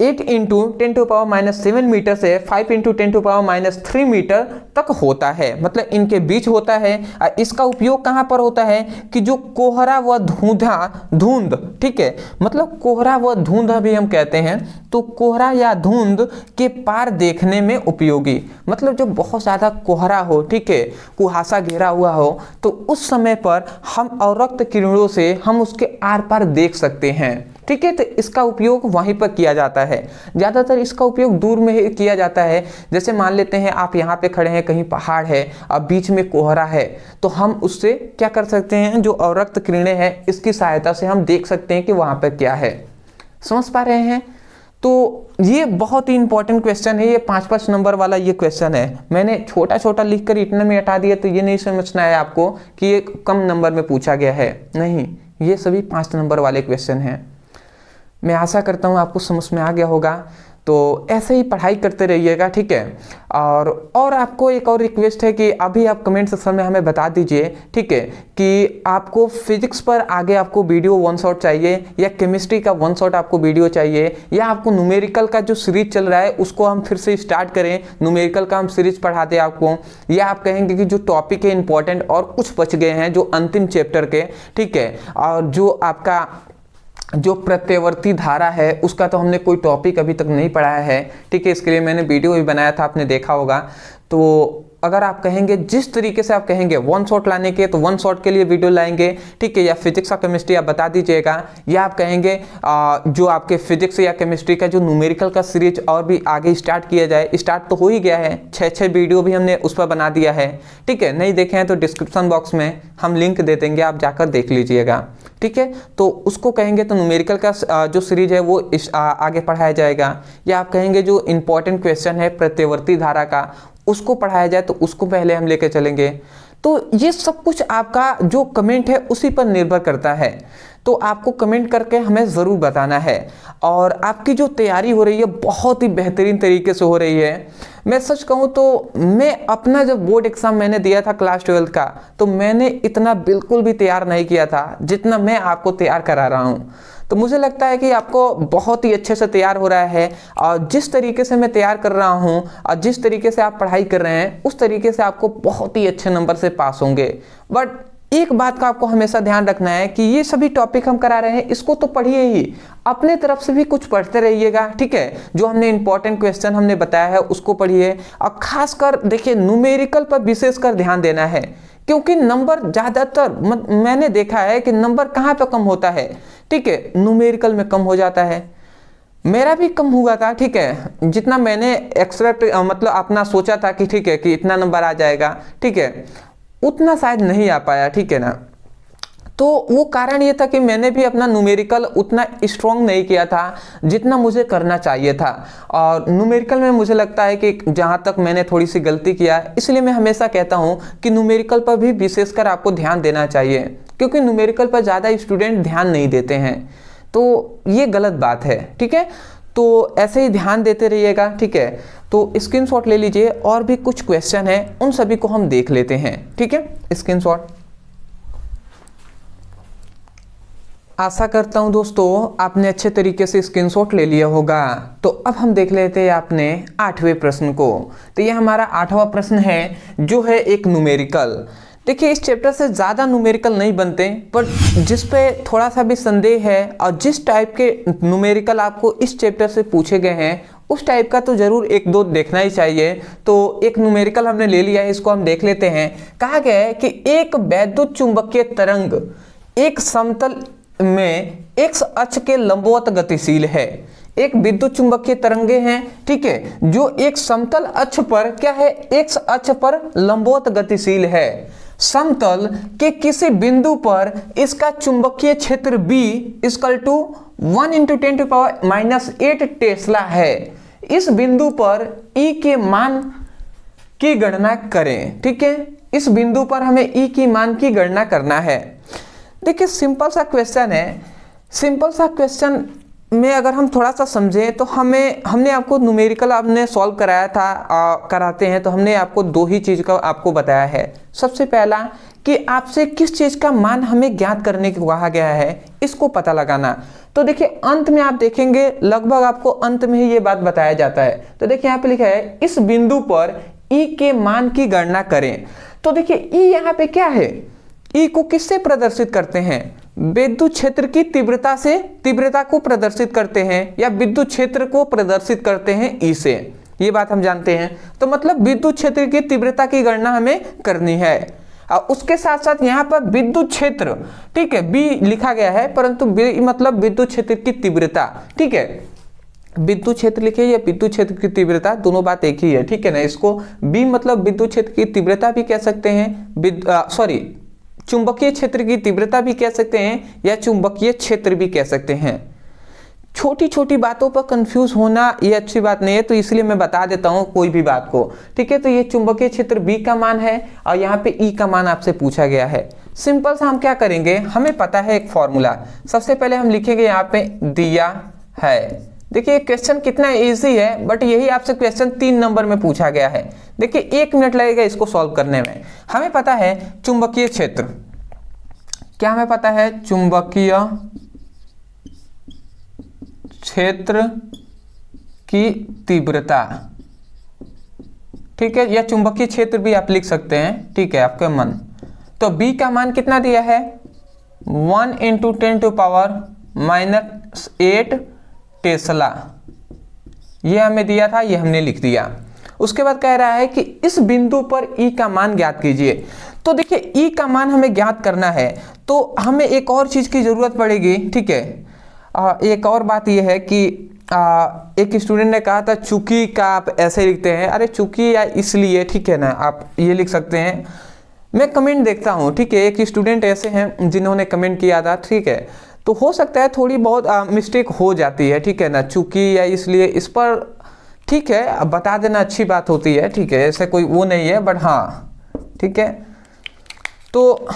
8 इंटू 10⁻⁻7 मीटर से 5 इंटू 10⁻⁻3 मीटर तक होता है, मतलब इनके बीच होता है। इसका उपयोग कहाँ पर होता है कि जो कोहरा व धुंध, ठीक है, मतलब कोहरा व धुंध भी हम कहते हैं, तो कोहरा या धुंध के पार देखने में उपयोगी, मतलब जब बहुत ज़्यादा कोहरा हो, ठीक है, कुहासा घेरा हुआ हो, तो उस समय पर हम अवरक्त किरणों से हम उसके आर पार देख सकते हैं, ठीक है। तो इसका उपयोग वहीं पर किया जाता है। ज़्यादातर इसका उपयोग दूर में ही किया जाता है। जैसे मान लेते हैं आप यहाँ पे खड़े हैं, कहीं पहाड़ है, अब बीच में कोहरा है, तो हम उससे क्या कर सकते हैं, जो अवरक्त किरणें हैं इसकी सहायता से हम देख सकते हैं कि वहाँ पर क्या है। समझ पा रहे हैं? तो ये बहुत ही इंपॉर्टेंट क्वेश्चन है, ये 5-5 नंबर वाला ये क्वेश्चन है। मैंने छोटा छोटा लिख कर इतने में हटा दिया, तो ये नहीं समझना है आपको कि ये कम नंबर में पूछा गया है, नहीं, ये सभी 5 नंबर वाले क्वेश्चन हैं। मैं आशा करता हूँ आपको समझ में आ गया होगा। तो ऐसे ही पढ़ाई करते रहिएगा, ठीक है। और आपको एक और रिक्वेस्ट है कि अभी आप कमेंट सेक्शन में हमें बता दीजिए, ठीक है, कि आपको फिजिक्स पर आगे आपको वीडियो 1 शॉट चाहिए, या केमिस्ट्री का 1 शॉट आपको वीडियो चाहिए, या आपको न्यूमेरिकल का जो सीरीज चल रहा है उसको हम फिर से स्टार्ट करें, न्यूमेरिकल का हम सीरीज पढ़ा दें आपको, या आप कहेंगे कि जो टॉपिक है इंपॉर्टेंट और कुछ बच गए हैं जो अंतिम चैप्टर के, ठीक है, और जो आपका जो प्रत्यवर्ती धारा है उसका तो हमने कोई टॉपिक अभी तक नहीं पढ़ाया है, ठीक है, इसके लिए मैंने वीडियो भी बनाया था, आपने देखा होगा। तो अगर आप कहेंगे, जिस तरीके से आप कहेंगे 1 शॉट लाने के, तो 1 शॉट के लिए वीडियो लाएंगे, ठीक है, या फिजिक्स या केमिस्ट्री आप बता दीजिएगा, या आप कहेंगे जो आपके फिजिक्स या केमिस्ट्री का जो न्यूमेरिकल का सीरीज और भी आगे स्टार्ट किया जाए, स्टार्ट तो हो ही गया है, 6 वीडियो भी हमने उस पर बना दिया है, ठीक है, नहीं देखे हैं तो डिस्क्रिप्शन बॉक्स में हम लिंक दे देंगे, आप जाकर देख लीजिएगा, ठीक है। तो उसको कहेंगे तो न्यूमेरिकल का जो सीरीज है वो आगे पढ़ाया जाएगा, या आप कहेंगे जो इंपॉर्टेंट क्वेश्चन है प्रत्यवर्ती धारा का उसको पढ़ाया जाए तो उसको पहले हम लेके चलेंगे। तो ये सब कुछ आपका जो कमेंट है उसी पर निर्भर करता है, तो आपको कमेंट करके हमें ज़रूर बताना है। और आपकी जो तैयारी हो रही है बहुत ही बेहतरीन तरीके से हो रही है। मैं सच कहूँ तो मैं अपना जब बोर्ड एग्ज़ाम मैंने दिया था क्लास 12 का, तो मैंने इतना बिल्कुल भी तैयार नहीं किया था जितना मैं आपको तैयार करा रहा हूँ। तो मुझे लगता है कि आपको बहुत ही अच्छे से तैयार हो रहा है, और जिस तरीके से मैं तैयार कर रहा हूँ और जिस तरीके से आप पढ़ाई कर रहे हैं उस तरीके से आपको बहुत ही अच्छे नंबर से पास होंगे। बट एक बात का आपको हमेशा ध्यान रखना है कि ये सभी टॉपिक हम करा रहे हैं, इसको तो पढ़िए ही, अपने तरफ से भी कुछ पढ़ते रहिएगा, ठीक है। जो हमने इंपॉर्टेंट क्वेश्चन हमने बताया है उसको पढ़िए, और खासकर देखिए न्यूमेरिकल पर विशेषकर ध्यान देना है, क्योंकि नंबर ज़्यादातर मैंने देखा है कि नंबर कहाँ पे कम होता है, ठीक है, न्यूमेरिकल में कम हो जाता है। मेरा भी कम हुआ था, ठीक है, जितना मैंने एक्सपेक्ट मतलब अपना सोचा था कि ठीक है कि इतना नंबर आ जाएगा, ठीक है, उतना शायद नहीं आ पाया, ठीक है ना। तो वो कारण ये था कि मैंने भी अपना न्यूमेरिकल उतना स्ट्रॉन्ग नहीं किया था जितना मुझे करना चाहिए था, और न्यूमेरिकल में मुझे लगता है कि जहाँ तक मैंने थोड़ी सी गलती किया, इसलिए मैं हमेशा कहता हूँ कि न्यूमेरिकल पर भी विशेषकर आपको ध्यान देना चाहिए, क्योंकि न्यूमेरिकल पर ज़्यादा स्टूडेंट ध्यान नहीं देते हैं, तो ये गलत बात है, ठीक है। तो ऐसे ही ध्यान देते रहिएगा, ठीक है। तो स्क्रीनशॉट ले लीजिए, और भी कुछ क्वेश्चन है उन सभी को हम देख लेते हैं, ठीक है। स्क्रीनशॉट, आशा करता हूं दोस्तों आपने अच्छे तरीके से स्क्रीनशॉट ले लिया होगा। तो अब हम देख लेते हैं अपने 8वें प्रश्न को। तो ये हमारा 8वां प्रश्न है जो है एक न्यूमेरिकल। देखिए इस चैप्टर से ज़्यादा न्यूमेरिकल नहीं बनते, पर जिस पे थोड़ा सा भी संदेह है और जिस टाइप के न्यूमेरिकल आपको इस चैप्टर से पूछे गए हैं उस टाइप का तो ज़रूर 1-2 देखना ही चाहिए। तो एक न्यूमेरिकल हमने ले लिया है, इसको हम देख लेते हैं। कहा गया है कि एक वैद्युत चुंबकीय तरंग एक समतल में x अक्ष के लंबवत गतिशील है। एक विद्युत चुंबकीय तरंगे हैं, ठीक है, जो एक समतल अक्ष पर क्या है, x अक्ष पर लंबवत गतिशील है। समतल के किसी बिंदु पर इसका चुंबकीय क्षेत्र B = 1 × 10⁻⁸ टेस्ला है। इस बिंदु पर E के मान की गणना करें, ठीक है। इस बिंदु पर हमें E की मान की गणना करना है। देखिए सिंपल सा क्वेश्चन है। सिंपल सा क्वेश्चन में अगर हम थोड़ा सा समझें तो हमने आपको न्यूमेरिकल आपने सॉल्व कराया था, कराते हैं तो हमने आपको 2 ही चीज़ का आपको बताया है। सबसे पहला कि आपसे किस चीज का मान हमें ज्ञात करने को कहा गया है, इसको पता लगाना। तो देखिए अंत में आप देखेंगे लगभग आपको अंत में ही ये बात बताया जाता है। तो देखिए यहाँ पे लिखा है इस बिंदु पर ई के मान की गणना करें। तो देखिए ई यहाँ पे क्या है, ई को किससे प्रदर्शित करते हैं, विद्युत क्षेत्र की तीव्रता से, तीव्रता को प्रदर्शित करते हैं या विद्युत क्षेत्र को प्रदर्शित करते हैं ई से, ये बात हम जानते हैं। तो मतलब विद्युत क्षेत्र की तीव्रता की गणना हमें करनी है। और उसके साथ साथ यहाँ पर विद्युत क्षेत्र, ठीक है, बी लिखा गया है परंतु बी मतलब विद्युत क्षेत्र की तीव्रता, ठीक है, विद्युत क्षेत्र लिखे या विद्युत क्षेत्र की तीव्रता दोनों बात एक ही है, ठीक है ना। इसको बी मतलब विद्युत क्षेत्र की तीव्रता भी कह सकते हैं, सॉरी चुंबकीय क्षेत्र की तीव्रता भी कह सकते हैं या चुंबकीय क्षेत्र भी कह सकते हैं। छोटी छोटी बातों पर कंफ्यूज होना ये अच्छी बात नहीं है, तो इसलिए मैं बता देता हूं कोई भी बात को, ठीक है। तो ये चुंबकीय क्षेत्र बी का मान है और यहाँ पे ई का मान आपसे पूछा गया है। सिंपल सा हम क्या करेंगे, हमें पता है एक फॉर्मूला, सबसे पहले हम लिखेंगे यहाँ पे दिया है। देखिए क्वेश्चन कितना इजी है, बट यही आपसे क्वेश्चन 3 नंबर में पूछा गया है। देखिए 1 मिनट लगेगा इसको सॉल्व करने में। हमें पता है चुंबकीय क्षेत्र, क्या हमें पता है, चुंबकीय क्षेत्र की तीव्रता, ठीक है, या चुंबकीय क्षेत्र भी आप लिख सकते हैं, ठीक है, आपका मन। तो बी का मान कितना दिया है, 1 × 10⁻⁸ टेस्ला, ये हमें दिया था, ये हमने लिख दिया। उसके बाद कह रहा है कि इस बिंदु पर ई का मान ज्ञात कीजिए। तो देखिए ई का मान हमें ज्ञात करना है तो हमें एक और चीज की जरूरत पड़ेगी, ठीक है। एक और बात यह है कि एक स्टूडेंट ने कहा था चूंकि का आप ऐसे लिखते हैं, अरे चूंकि या इसलिए, ठीक है ना, आप ये लिख सकते हैं। मैं कमेंट देखता हूँ, ठीक है, एक स्टूडेंट ऐसे हैं जिन्होंने कमेंट किया था, ठीक है, तो हो सकता है थोड़ी बहुत मिस्टेक हो जाती है, ठीक है ना, चूंकि या इसलिए, इस पर ठीक है अब बता देना अच्छी बात होती है, ठीक है, ऐसे कोई वो नहीं है, बट हाँ ठीक है। तो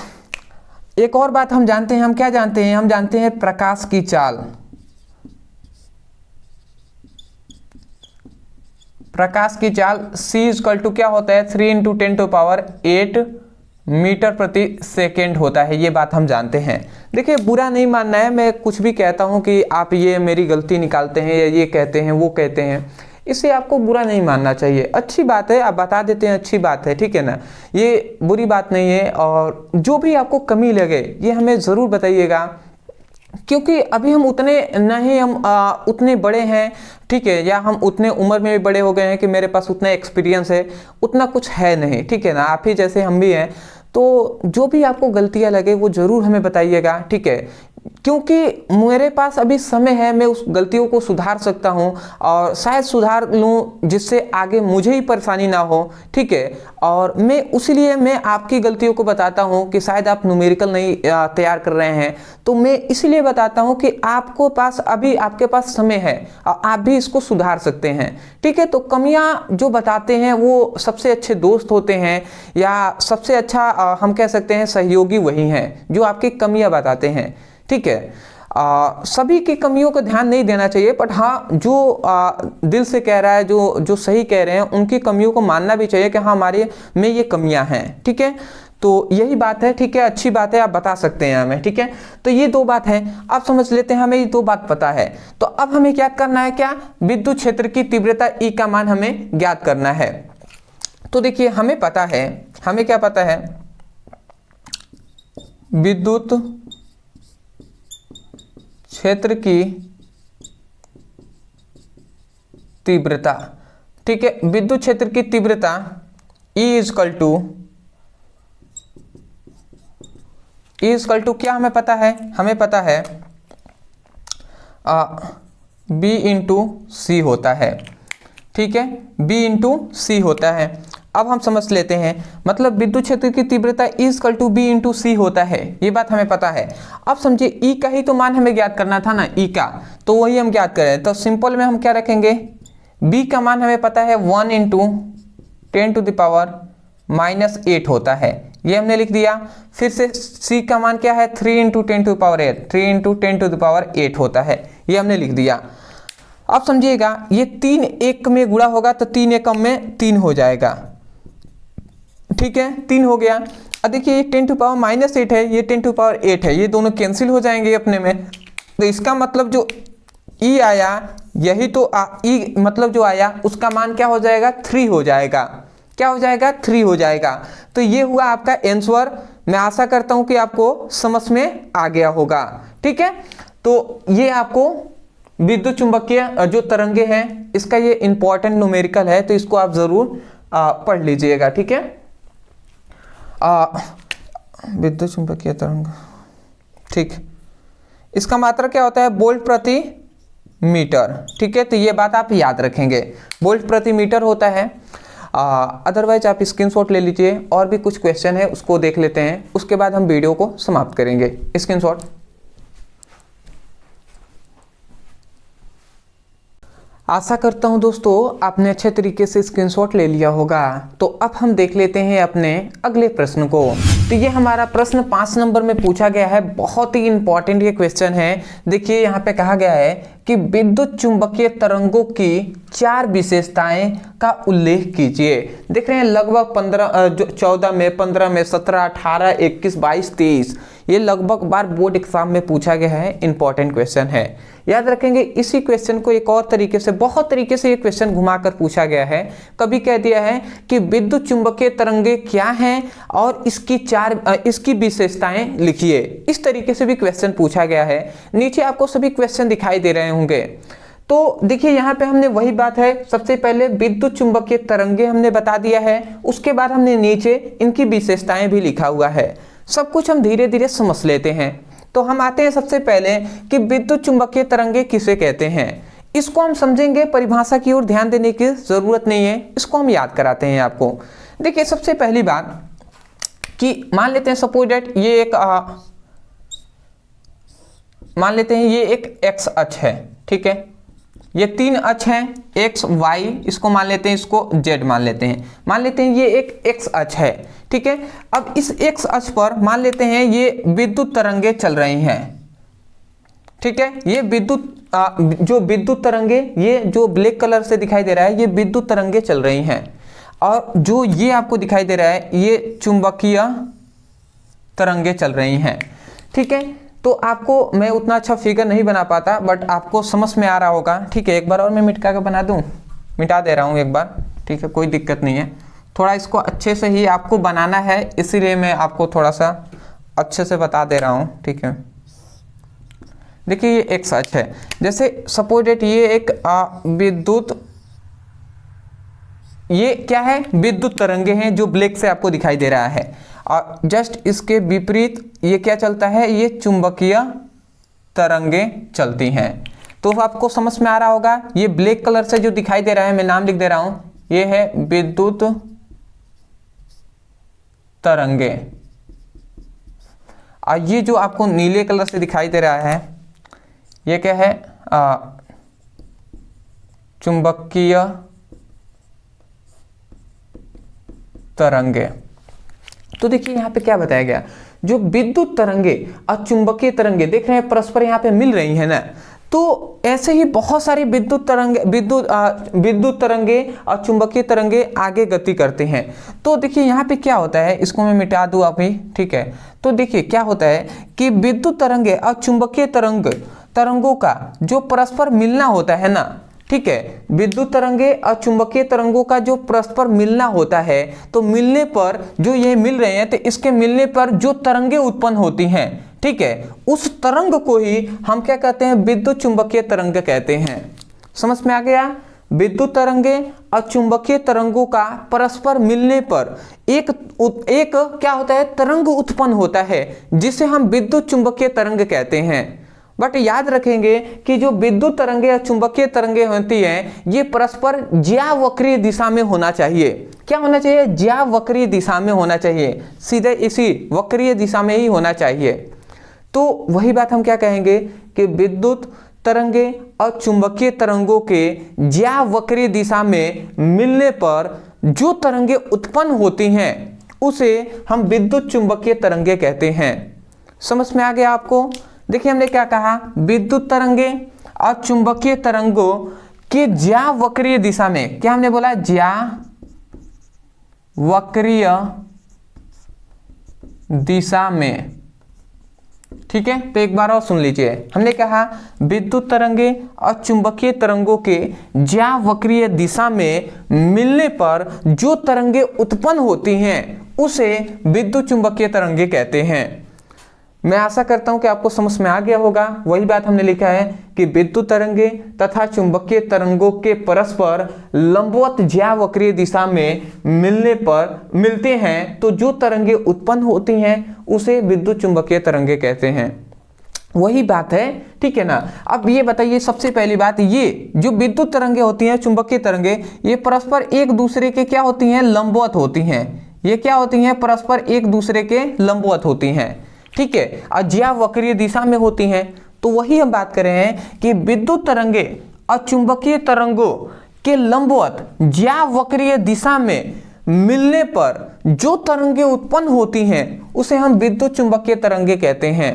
एक और बात हम जानते हैं, हम क्या जानते हैं, हम जानते हैं प्रकाश की चाल। प्रकाश की चाल c क्या होता है, 3 × 10⁸ मीटर प्रति सेकेंड होता है, ये बात हम जानते हैं। देखिए बुरा नहीं मानना है, मैं कुछ भी कहता हूं कि आप ये मेरी गलती निकालते हैं या ये कहते हैं वो कहते हैं, इसे आपको बुरा नहीं मानना चाहिए, अच्छी बात है, आप बता देते हैं अच्छी बात है, ठीक है ना, ये बुरी बात नहीं है। और जो भी आपको कमी लगे ये हमें ज़रूर बताइएगा, क्योंकि अभी हम उतने नहीं, हम उतने बड़े हैं, ठीक है, या हम उतने उम्र में भी बड़े हो गए हैं कि मेरे पास उतना एक्सपीरियंस है, उतना कुछ है नहीं, ठीक है ना, आप ही जैसे हम भी हैं। तो जो भी आपको गलतियां लगे वो ज़रूर हमें बताइएगा, ठीक है, क्योंकि मेरे पास अभी समय है, मैं उस गलतियों को सुधार सकता हूं और शायद सुधार लूं जिससे आगे मुझे ही परेशानी ना हो, ठीक है। और मैं उसीलिए मैं आपकी गलतियों को बताता हूं कि शायद आप न्यूमेरिकल नहीं तैयार कर रहे हैं, तो मैं इसीलिए बताता हूं कि आपको पास अभी आपके पास समय है और आप भी इसको सुधार सकते हैं, ठीक है। तो कमियां जो बताते हैं वो सबसे अच्छे दोस्त होते हैं या सबसे अच्छा हम कह सकते हैं सहयोगी वही हैं जो आपकी कमियां बताते हैं, ठीक है। सभी की कमियों को ध्यान नहीं देना चाहिए, बट हाँ जो दिल से कह रहा है, जो सही कह रहे हैं, उनकी कमियों को मानना भी चाहिए कि हाँ हमारे में ये कमियां हैं, ठीक है। तो यही बात है, ठीक है, अच्छी बात है, आप बता सकते हैं हमें, ठीक है। तो ये 2 बात है, अब समझ लेते हैं, हमें ये 2 बात पता है। तो अब हमें क्या करना है, क्या विद्युत क्षेत्र की तीव्रता ई का मान हमें ज्ञात करना है। तो देखिए हमें पता है, हमें क्या पता है, विद्युत क्षेत्र की तीव्रता, ठीक है, विद्युत क्षेत्र की तीव्रता E इज क्या हमें पता है, हमें पता है B × C होता है, ठीक है, B × C होता है। अब हम समझ लेते हैं, मतलब विद्युत क्षेत्र की तीव्रता E = B × C होता है, ये बात हमें पता है। अब समझिए E का ही तो मान हमें ज्ञात करना था ना, E का, तो वही हम ज्ञात करें। तो सिंपल में हम क्या रखेंगे, B का मान हमें पता है 1 × 10⁻⁸ होता है, ये हमने लिख दिया। फिर से C का मान क्या है, 3 × 10⁸ होता है, ये हमने लिख दिया। अब समझिएगा ये 3 1 में गुणा होगा तो 3 एकम में 3 हो जाएगा, ठीक है, 3 हो गया। देखिए ये 10 टू पावर -8 है, ये 10 टू पावर 8 है, ये दोनों कैंसिल हो जाएंगे अपने में। तो इसका मतलब जो ई आया यही तो ई मतलब जो आया उसका मान क्या हो जाएगा, 3 हो जाएगा। क्या हो जाएगा, 3 हो जाएगा। तो ये हुआ आपका आंसर। मैं आशा करता हूं कि आपको समझ में आ गया होगा। ठीक है, तो ये आपको विद्युत चुंबकीय जो तरंगे हैं इसका ये इंपॉर्टेंट न्यूमेरिकल है, तो इसको आप जरूर पढ़ लीजिएगा। ठीक है, विद्युत चुंबकीय तरंग, ठीक, इसका मात्रा क्या होता है, वोल्ट प्रति मीटर। ठीक है, तो ये बात आप याद रखेंगे, वोल्ट प्रति मीटर होता है। अदरवाइज आप स्क्रीनशॉट ले लीजिए, और भी कुछ क्वेश्चन है उसको देख लेते हैं, उसके बाद हम वीडियो को समाप्त करेंगे। स्क्रीनशॉट। आशा करता हूं दोस्तों आपने अच्छे तरीके से स्क्रीनशॉट ले लिया होगा। तो अब हम देख लेते हैं अपने अगले प्रश्न को। तो ये हमारा प्रश्न 5 नंबर में पूछा गया है, बहुत ही इंपॉर्टेंट ये क्वेश्चन है। देखिए यहाँ पे कहा गया है कि विद्युत चुंबकीय तरंगों की 4 विशेषताएं का उल्लेख कीजिए। देख रहे हैं लगभग 14 में, 15 में, 17, 18, 21, 22, 23 ये लगभग बार बोर्ड एग्जाम में पूछा गया है, इंपॉर्टेंट क्वेश्चन है। याद रखेंगे इसी क्वेश्चन को एक और तरीके से, बहुत तरीके से ये क्वेश्चन घुमाकर पूछा गया है। कभी कह दिया है कि विद्युत चुंबकीय तरंगे क्या हैं और इसकी विशेषताएं लिखिए। इस तरीके से भी क्वेश्चन पूछा गया है। नीचे आपको सभी क्वेश्चन दिखाई दे रहे होंगे। तो देखिए यहाँ पे हमने वही बात है, सबसे पहले विद्युत चुंबकीय तरंगे हमने बता दिया है, उसके बाद हमने नीचे इनकी विशेषताएं भी लिखा हुआ है। सब कुछ हम धीरे धीरे समझ लेते हैं। तो हम आते हैं सबसे पहले कि विद्युत चुंबकीय तरंगे किसे कहते हैं। इसको हम समझेंगे, परिभाषा की ओर ध्यान देने की जरूरत नहीं है, इसको हम याद कराते हैं आपको। देखिए सबसे पहली बात कि मान लेते हैं सपोज दैट ये एक मान लेते हैं ये एक एक्स अक्ष है। ठीक है, ये 3 अक्ष हैं, एक्स वाई, इसको मान लेते हैं, इसको जेड मान लेते हैं। मान लेते हैं ये एक एक्स अक्ष है। ठीक है, अब इस एक्स अक्ष पर मान लेते हैं ये विद्युत तरंगे चल रही हैं। ठीक है, ये जो विद्युत तरंगे, ये जो ब्लैक कलर से दिखाई दे रहा है, ये विद्युत तरंगे चल रही हैं। और जो ये आपको दिखाई दे रहा है, ये चुंबकीय तरंगे चल रही हैं। ठीक है, तो आपको मैं उतना अच्छा फिगर नहीं बना पाता, बट आपको समझ में आ रहा होगा। ठीक है, एक बार और मैं मिटा के बना दूं, मिटा दे रहा हूं एक बार। ठीक है, कोई दिक्कत नहीं है, थोड़ा इसको अच्छे से ही आपको बनाना है, इसीलिए मैं आपको थोड़ा सा अच्छे से बता दे रहा हूं। ठीक है, देखिए ये एक सच है, जैसे सपोज दैट ये एक विद्युत, ये क्या है, विद्युत तरंगे हैं जो ब्लैक से आपको दिखाई दे रहा है। और जस्ट इसके विपरीत ये क्या चलता है, ये चुंबकीय तरंगे चलती हैं। तो आपको समझ में आ रहा होगा, ये ब्लैक कलर से जो दिखाई दे रहा है, मैं नाम लिख दे रहा हूं, ये है विद्युत तरंगे। और ये जो आपको नीले कलर से दिखाई दे रहा है, ये क्या है, चुंबकीय तरंगे। तो देखिए यहाँ पे क्या बताया गया, जो विद्युत तरंगे और चुंबकीय तरंगे देख रहे हैं परस्पर यहाँ पे मिल रही है ना, तो ऐसे ही बहुत सारी विद्युत तरंगे और चुंबकीय तरंगे आगे गति करते हैं। तो देखिए यहाँ पे क्या होता है, इसको मैं मिटा दूं अभी। ठीक है, तो देखिए क्या होता है कि विद्युत तरंगे और चुंबकीय तरंगों का जो परस्पर मिलना होता है ना, ठीक है, विद्युत तरंगे और चुंबकीय तरंगों का जो परस्पर मिलना होता है, तो मिलने पर जो ये मिल रहे हैं, तो इसके मिलने पर जो तरंगे उत्पन्न होती हैं, ठीक है, उस तरंग को ही हम क्या कहते हैं, विद्युत चुंबकीय तरंग कहते हैं। समझ में आ गया, विद्युत तरंगे और चुंबकीय तरंगों का परस्पर मिलने पर एक क्या होता है, तरंग उत्पन्न होता है, जिसे हम विद्युत चुंबकीय तरंग कहते हैं। बट याद रखेंगे कि जो विद्युत तरंगे या चुंबकीय तरंगे होती हैं, ये परस्पर ज्यावक्रीय दिशा में होना चाहिए। क्या होना चाहिए, ज्यावक्रीय दिशा में होना चाहिए, सीधे इसी वक्रीय दिशा में ही होना चाहिए। तो वही बात हम क्या कहेंगे कि विद्युत तरंगे और चुंबकीय तरंगों के ज्यावक्रीय दिशा में मिलने पर जो तरंगे उत्पन्न होती हैं, उसे हम विद्युत चुंबकीय तरंगे कहते हैं। समझ में आ गया आपको। देखिए हमने क्या कहा, विद्युत तरंगे और चुंबकीय तरंगों के ज्यावक्रीय दिशा में, क्या हमने बोला, ज्यावक्रीय दिशा में। ठीक है, तो एक बार और सुन लीजिए। हमने कहा विद्युत तरंगे और चुंबकीय तरंगों के ज्यावक्रीय दिशा में मिलने पर जो तरंगे उत्पन्न होती हैं उसे विद्युत चुंबकीय तरंगे कहते हैं। मैं आशा करता हूं कि आपको समझ में आ गया होगा। वही बात हमने लिखा है कि विद्युत तरंगे तथा चुंबकीय तरंगों के परस्पर लंबवत ज्यावक्रीय दिशा में मिलते हैं तो जो तरंगे उत्पन्न होती हैं उसे विद्युत चुंबकीय तरंगे कहते हैं। वही बात है, ठीक है ना। अब ये बताइए, सबसे पहली बात, ये जो विद्युत तरंगे होती हैं, चुंबकीय तरंगे, ये परस्पर एक दूसरे के क्या होती हैं? लंबवत होती हैं। ये क्या होती हैं? परस्पर एक दूसरे के लंबवत होती हैं। ठीक है, और ज्यावक्रीय दिशा में होती हैं। तो वही हम बात कर रहे हैं कि विद्युत तरंगे और चुंबकीय तरंगों के लंबवत ज्यावक्रीय दिशा में मिलने पर जो तरंगे उत्पन्न होती हैं उसे हम विद्युत चुंबकीय तरंगे कहते हैं।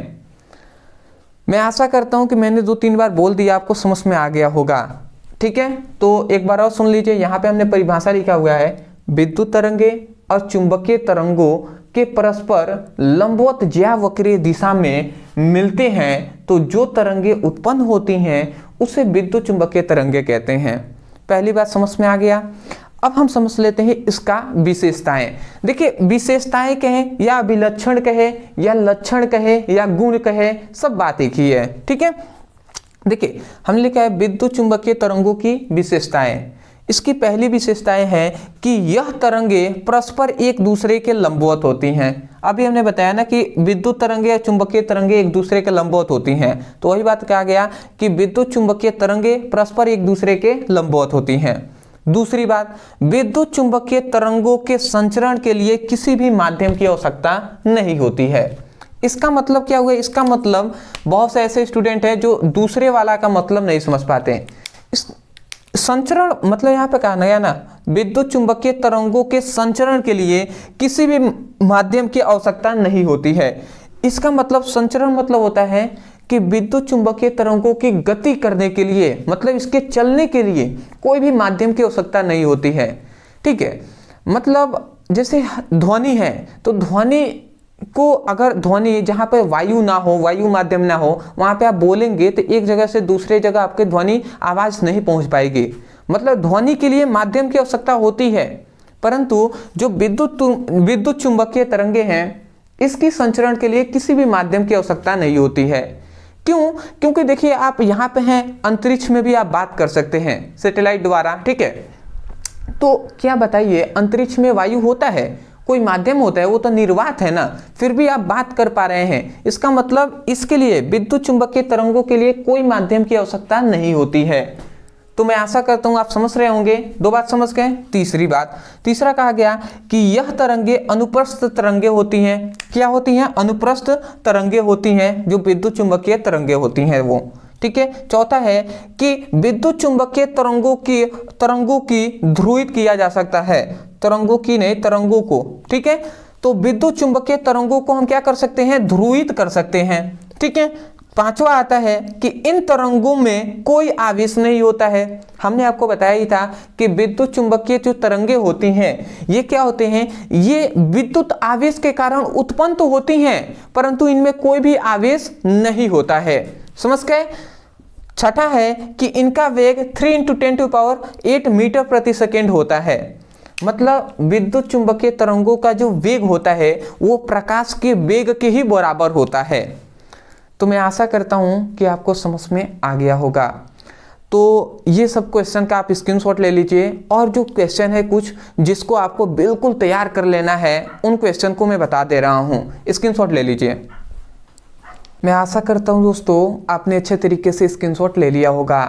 मैं आशा करता हूं कि मैंने 2-3 बार बोल दिया, आपको समझ में आ गया होगा। ठीक है, तो एक बार और सुन लीजिए। यहां पे हमने परिभाषा लिखा हुआ है, विद्युत तरंगे और चुंबकीय तरंगों के परस्पर लंबवत ज्यावक्रीय दिशा में मिलते हैं तो जो तरंगे उत्पन्न होती हैं उसे विद्युत चुंबकीय तरंगे कहते हैं। पहली बात समझ में आ गया। अब हम समझ लेते हैं इसका विशेषताएं। देखिए, विशेषताएं कहें या विलक्षण कहे या लक्षण कहे या गुण कहे, सब बात एक ही है। ठीक है, देखिए हमने लिखा है विद्युत चुंबकीय तरंगों की विशेषताएं। इसकी पहली विशेषताएं है कि यह तरंगे परस्पर एक दूसरे के लंबवत होती हैं। अभी हमने बताया ना कि विद्युत तरंगे या चुंबकीय तरंगे एक दूसरे के लंबवत होती हैं, तो वही बात कहा गया कि विद्युत चुंबकीय तरंगे परस्पर एक दूसरे के लंबवत होती हैं। दूसरी बात, विद्युत चुंबकीय तरंगों के संचरण के लिए किसी भी माध्यम की आवश्यकता नहीं होती है। इसका मतलब क्या हुआ? इसका मतलब बहुत से ऐसे स्टूडेंट हैं जो दूसरे वाला का मतलब नहीं समझ पाते। इस संचरण मतलब यहाँ पे कहा गया ना, विद्युत चुंबकीय तरंगों के संचरण के लिए किसी भी माध्यम की आवश्यकता नहीं होती है। इसका मतलब संचरण मतलब होता है कि विद्युत चुंबकीय तरंगों की गति करने के लिए, मतलब इसके चलने के लिए कोई भी माध्यम की आवश्यकता नहीं होती है। ठीक है, मतलब जैसे ध्वनि है, तो ध्वनि को अगर ध्वनि जहाँ पे वायु ना हो, वायु माध्यम ना हो, वहाँ पे आप बोलेंगे तो एक जगह से दूसरे जगह आपके ध्वनि आवाज नहीं पहुँच पाएगी। मतलब ध्वनि के लिए माध्यम की आवश्यकता होती है, परंतु जो विद्युत चुंबकीय तरंगे हैं इसकी संचरण के लिए किसी भी माध्यम की आवश्यकता नहीं होती है। क्यों? क्योंकि देखिए, आप यहाँ पे हैं, अंतरिक्ष में भी आप बात कर सकते हैं सैटेलाइट द्वारा। ठीक है, तो क्या बताइए, अंतरिक्ष में वायु होता है, कोई माध्यम होता है, वो तो निर्वात है ना, फिर भी आप बात कर पा रहे हैं। इसका मतलब इसके लिए विद्युत चुंबकीय तरंगों के लिए कोई माध्यम की आवश्यकता नहीं होती है। तो मैं आशा करता हूं आप समझ रहे होंगे। 2 बात समझ गए। तीसरी बात, तीसरा कहा गया कि यह तरंगे अनुप्रस्थ तरंगे होती हैं। क्या होती हैं? अनुप्रस्थ तरंगे होती हैं, जो विद्युत चुंबकीय तरंगे होती हैं वो। ठीक है, चौथा है कि विद्युत चुंबकीय तरंगों की ध्रुवित किया जा सकता है, तरंगों की नहीं, तरंगों को। ठीक है, तो विद्युत चुंबकीय तरंगों को हम क्या कर सकते हैं? ध्रुवित कर सकते हैं। ठीक है, पांचवा आता है कि इन तरंगों में कोई आवेश नहीं होता है। हमने आपको बताया ही था कि विद्युत चुंबकीय जो तरंगे होती हैं ये क्या होते हैं? ये विद्युत आवेश के कारण उत्पन्न तो होती हैं, परंतु इनमें कोई भी आवेश नहीं होता है। समझ गए। छठा है कि इनका वेग 3 × 10⁸ मीटर प्रति सेकेंड होता है। मतलब विद्युत चुंबकीय तरंगों का जो वेग होता है वो प्रकाश के वेग के ही बराबर होता है। तो मैं आशा करता हूं कि आपको समझ में आ गया होगा। तो ये सब क्वेश्चन का आप स्क्रीनशॉट ले लीजिए, और जो क्वेश्चन है कुछ जिसको आपको बिल्कुल तैयार कर लेना है उन क्वेश्चन को मैं बता दे रहा हूं, स्क्रीनशॉट ले लीजिए। मैं आशा करता हूं दोस्तों आपने अच्छे तरीके से स्क्रीनशॉट ले लिया होगा।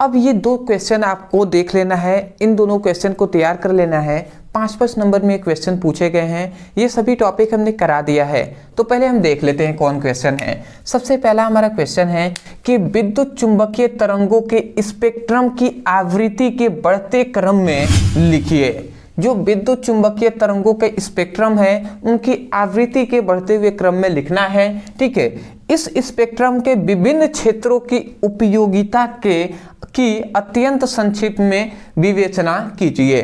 अब ये 2 क्वेश्चन आपको देख लेना है, इन दोनों क्वेश्चन को तैयार कर लेना है। 5-5 नंबर में क्वेश्चन पूछे गए हैं, ये सभी टॉपिक हमने करा दिया है। तो पहले हम देख लेते हैं कौन क्वेश्चन है। सबसे पहला हमारा क्वेश्चन है कि विद्युत चुंबकीय तरंगों के स्पेक्ट्रम की आवृत्ति के बढ़ते क्रम में लिखिए। जो विद्युत चुंबकीय तरंगों के स्पेक्ट्रम है उनकी आवृत्ति के बढ़ते हुए क्रम में लिखना है। ठीक है, इस स्पेक्ट्रम के विभिन्न क्षेत्रों की उपयोगिता की अत्यंत संक्षिप्त में विवेचना कीजिए।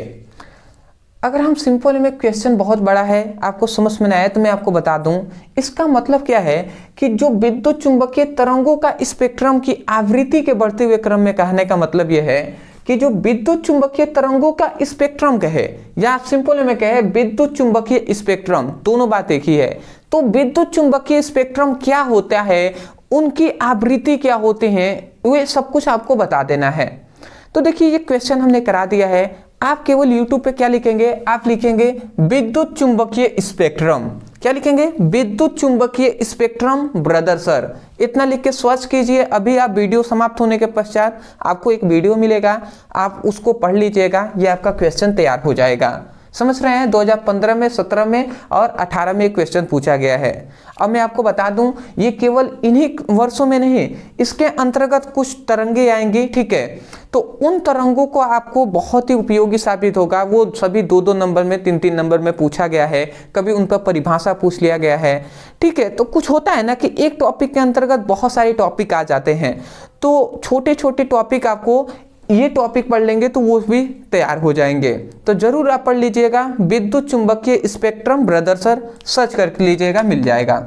अगर हम सिंपल में क्वेश्चन बहुत बड़ा है, आपको समझ में ना आए तो मैं आपको बता दूं, इसका मतलब क्या है कि जो विद्युत चुंबकीय तरंगों का स्पेक्ट्रम की आवृत्ति के बढ़ते हुए क्रम में कहने का मतलब यह है कि जो विद्युत चुंबकीय तरंगों का स्पेक्ट्रम कहे या आप सिंपल में कहे विद्युत चुंबकीय स्पेक्ट्रम, दोनों बात एक ही है। तो विद्युत चुंबकीय स्पेक्ट्रम क्या होता है, उनकी आवृत्ति क्या होते हैं, वे सब कुछ आपको बता देना है। तो देखिए ये क्वेश्चन हमने करा दिया है। आप केवल YouTube पे क्या लिखेंगे, आप लिखेंगे विद्युत चुंबकीय स्पेक्ट्रम। क्या लिखेंगे, विद्युत चुंबकीय स्पेक्ट्रम ब्रदर सर, इतना लिख के सर्च कीजिए। अभी आप वीडियो समाप्त होने के पश्चात आपको एक वीडियो मिलेगा, आप उसको पढ़ लीजिएगा, ये आपका क्वेश्चन तैयार हो जाएगा। समझ रहे हैं, 2015 में, 17 में और 18 में क्वेश्चन पूछा गया है। अब मैं आपको बता दूं, ये केवल इन्हीं वर्षों में नहीं, इसके अंतर्गत कुछ तरंगे आएंगी, ठीक है। तो उन तरंगों को आपको बहुत ही उपयोगी साबित होगा। वो सभी 2-2 नंबर में, 3-3 नंबर में पूछा गया है, कभी उन पर परिभाषा पूछ लिया गया है, ठीक है। तो कुछ होता है ना कि एक टॉपिक के अंतर्गत बहुत सारे टॉपिक आ जाते हैं, तो छोटे छोटे टॉपिक आपको ये टॉपिक पढ़ लेंगे तो वो भी तैयार हो जाएंगे। तो जरूर आप पढ़ लीजिएगा विद्युत चुंबकीय स्पेक्ट्रम ब्रदर सर, सर्च कर लीजिएगा, मिल जाएगा।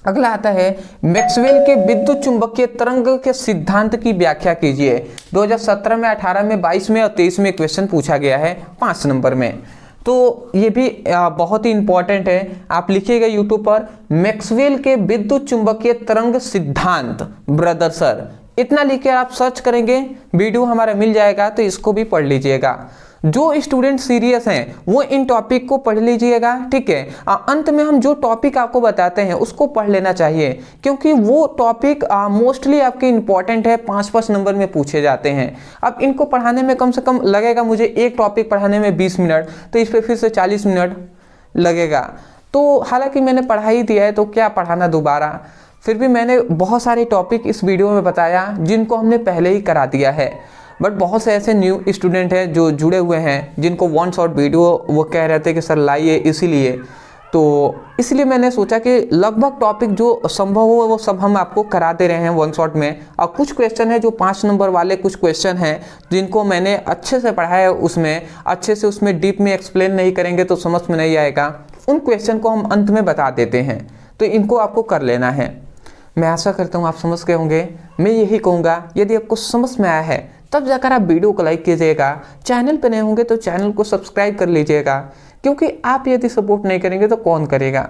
अगला आता है मैक्सवेल के विद्युत चुंबकीय तरंग के सिद्धांत की व्याख्या कीजिए। 2017 में, 18 में, 22 में और 23 में क्वेश्चन पूछा गया है 5 नंबर में। तो ये भी बहुत ही इंपॉर्टेंट है। आप लिखिएगा यूट्यूब पर मैक्सवेल के विद्युत चुंबकीय तरंग सिद्धांत ब्रदर सर, इतना लिख के आप सर्च करेंगे, वीडियो हमारा मिल जाएगा, तो इसको भी पढ़ लीजिएगा। जो स्टूडेंट सीरियस हैं वो इन टॉपिक को पढ़ लीजिएगा, ठीक है। अंत में हम जो टॉपिक आपको बताते हैं उसको पढ़ लेना चाहिए, क्योंकि वो टॉपिक मोस्टली आपके इंपॉर्टेंट है, 5-5 नंबर में पूछे जाते हैं। अब इनको पढ़ाने में कम से कम लगेगा मुझे, एक टॉपिक पढ़ाने में 20 मिनट, तो इस पर फिर से 40 मिनट लगेगा। तो हालांकि मैंने पढ़ा ही दिया है, तो क्या पढ़ाना दोबारा। फिर भी मैंने बहुत सारे टॉपिक इस वीडियो में बताया जिनको हमने पहले ही करा दिया है, बट बहुत से ऐसे न्यू स्टूडेंट हैं जो जुड़े हुए हैं, जिनको वन शॉट वीडियो वो कह रहे थे कि सर लाइए, इसलिए मैंने सोचा कि लगभग टॉपिक जो संभव हो वो सब हम आपको करा दे रहे हैं वन शॉट में। और कुछ क्वेश्चन है जो 5 नंबर वाले कुछ क्वेश्चन हैं जिनको मैंने अच्छे से पढ़ाया है, उसमें अच्छे से उसमें डीप में एक्सप्लेन नहीं करेंगे तो समझ में नहीं आएगा। उन क्वेश्चन को हम अंत में बता देते हैं, तो इनको आपको कर लेना है। मैं आशा करता हूँ आप समझ गए होंगे। मैं यही कहूँगा, यदि आपको समझ में आया है तब जाकर आप वीडियो को लाइक कीजिएगा, चैनल पर नए होंगे तो चैनल को सब्सक्राइब कर लीजिएगा, क्योंकि आप यदि सपोर्ट नहीं करेंगे तो कौन करेगा।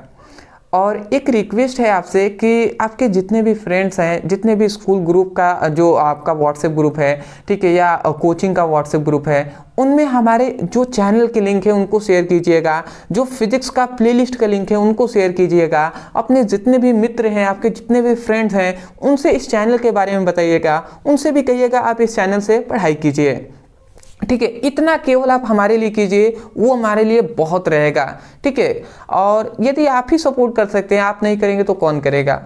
और एक रिक्वेस्ट है आपसे कि आपके जितने भी फ्रेंड्स हैं, जितने भी स्कूल ग्रुप का जो आपका व्हाट्सएप ग्रुप है, ठीक है, या कोचिंग का व्हाट्सएप ग्रुप है, उनमें हमारे जो चैनल के लिंक है उनको शेयर कीजिएगा, जो फिजिक्स का प्लेलिस्ट का लिंक है उनको शेयर कीजिएगा। अपने जितने भी मित्र हैं, आपके जितने भी फ्रेंड्स हैं, उनसे इस चैनल के बारे में बताइएगा, उनसे भी कहिएगा आप इस चैनल से पढ़ाई कीजिए, ठीक है। इतना केवल आप हमारे लिए कीजिए, वो हमारे लिए बहुत रहेगा, ठीक है। और यदि आप ही सपोर्ट कर सकते हैं, आप नहीं करेंगे तो कौन करेगा।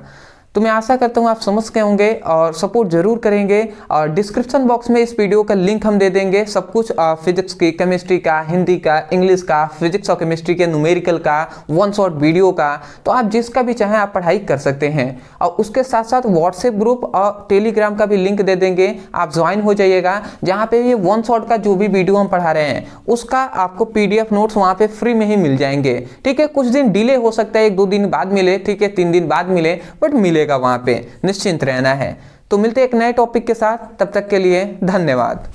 तो मैं आशा करता हूँ आप समझ गए होंगे और सपोर्ट जरूर करेंगे। और डिस्क्रिप्शन बॉक्स में इस वीडियो का लिंक हम दे देंगे, सब कुछ फिजिक्स की, केमिस्ट्री का, हिंदी का, इंग्लिश का, फिजिक्स और केमिस्ट्री के न्यूमेरिकल का, वन शॉट वीडियो का, तो आप जिसका भी चाहें आप पढ़ाई कर सकते हैं। और उसके साथ साथ व्हाट्सएप ग्रुप और टेलीग्राम का भी लिंक दे देंगे, आप ज्वाइन हो जाइएगा, जहाँ पे ये वन शॉट का जो भी वीडियो हम पढ़ा रहे हैं उसका आपको PDF नोट्स वहाँ पे फ्री में ही मिल जाएंगे, ठीक है। कुछ दिन डिले हो सकता है, 1-2 दिन बाद मिले, ठीक है, 3 दिन बाद मिले, बट मिलेगा वहां पे, निश्चिंत रहना है। तो मिलते हैं एक नए टॉपिक के साथ, तब तक के लिए धन्यवाद।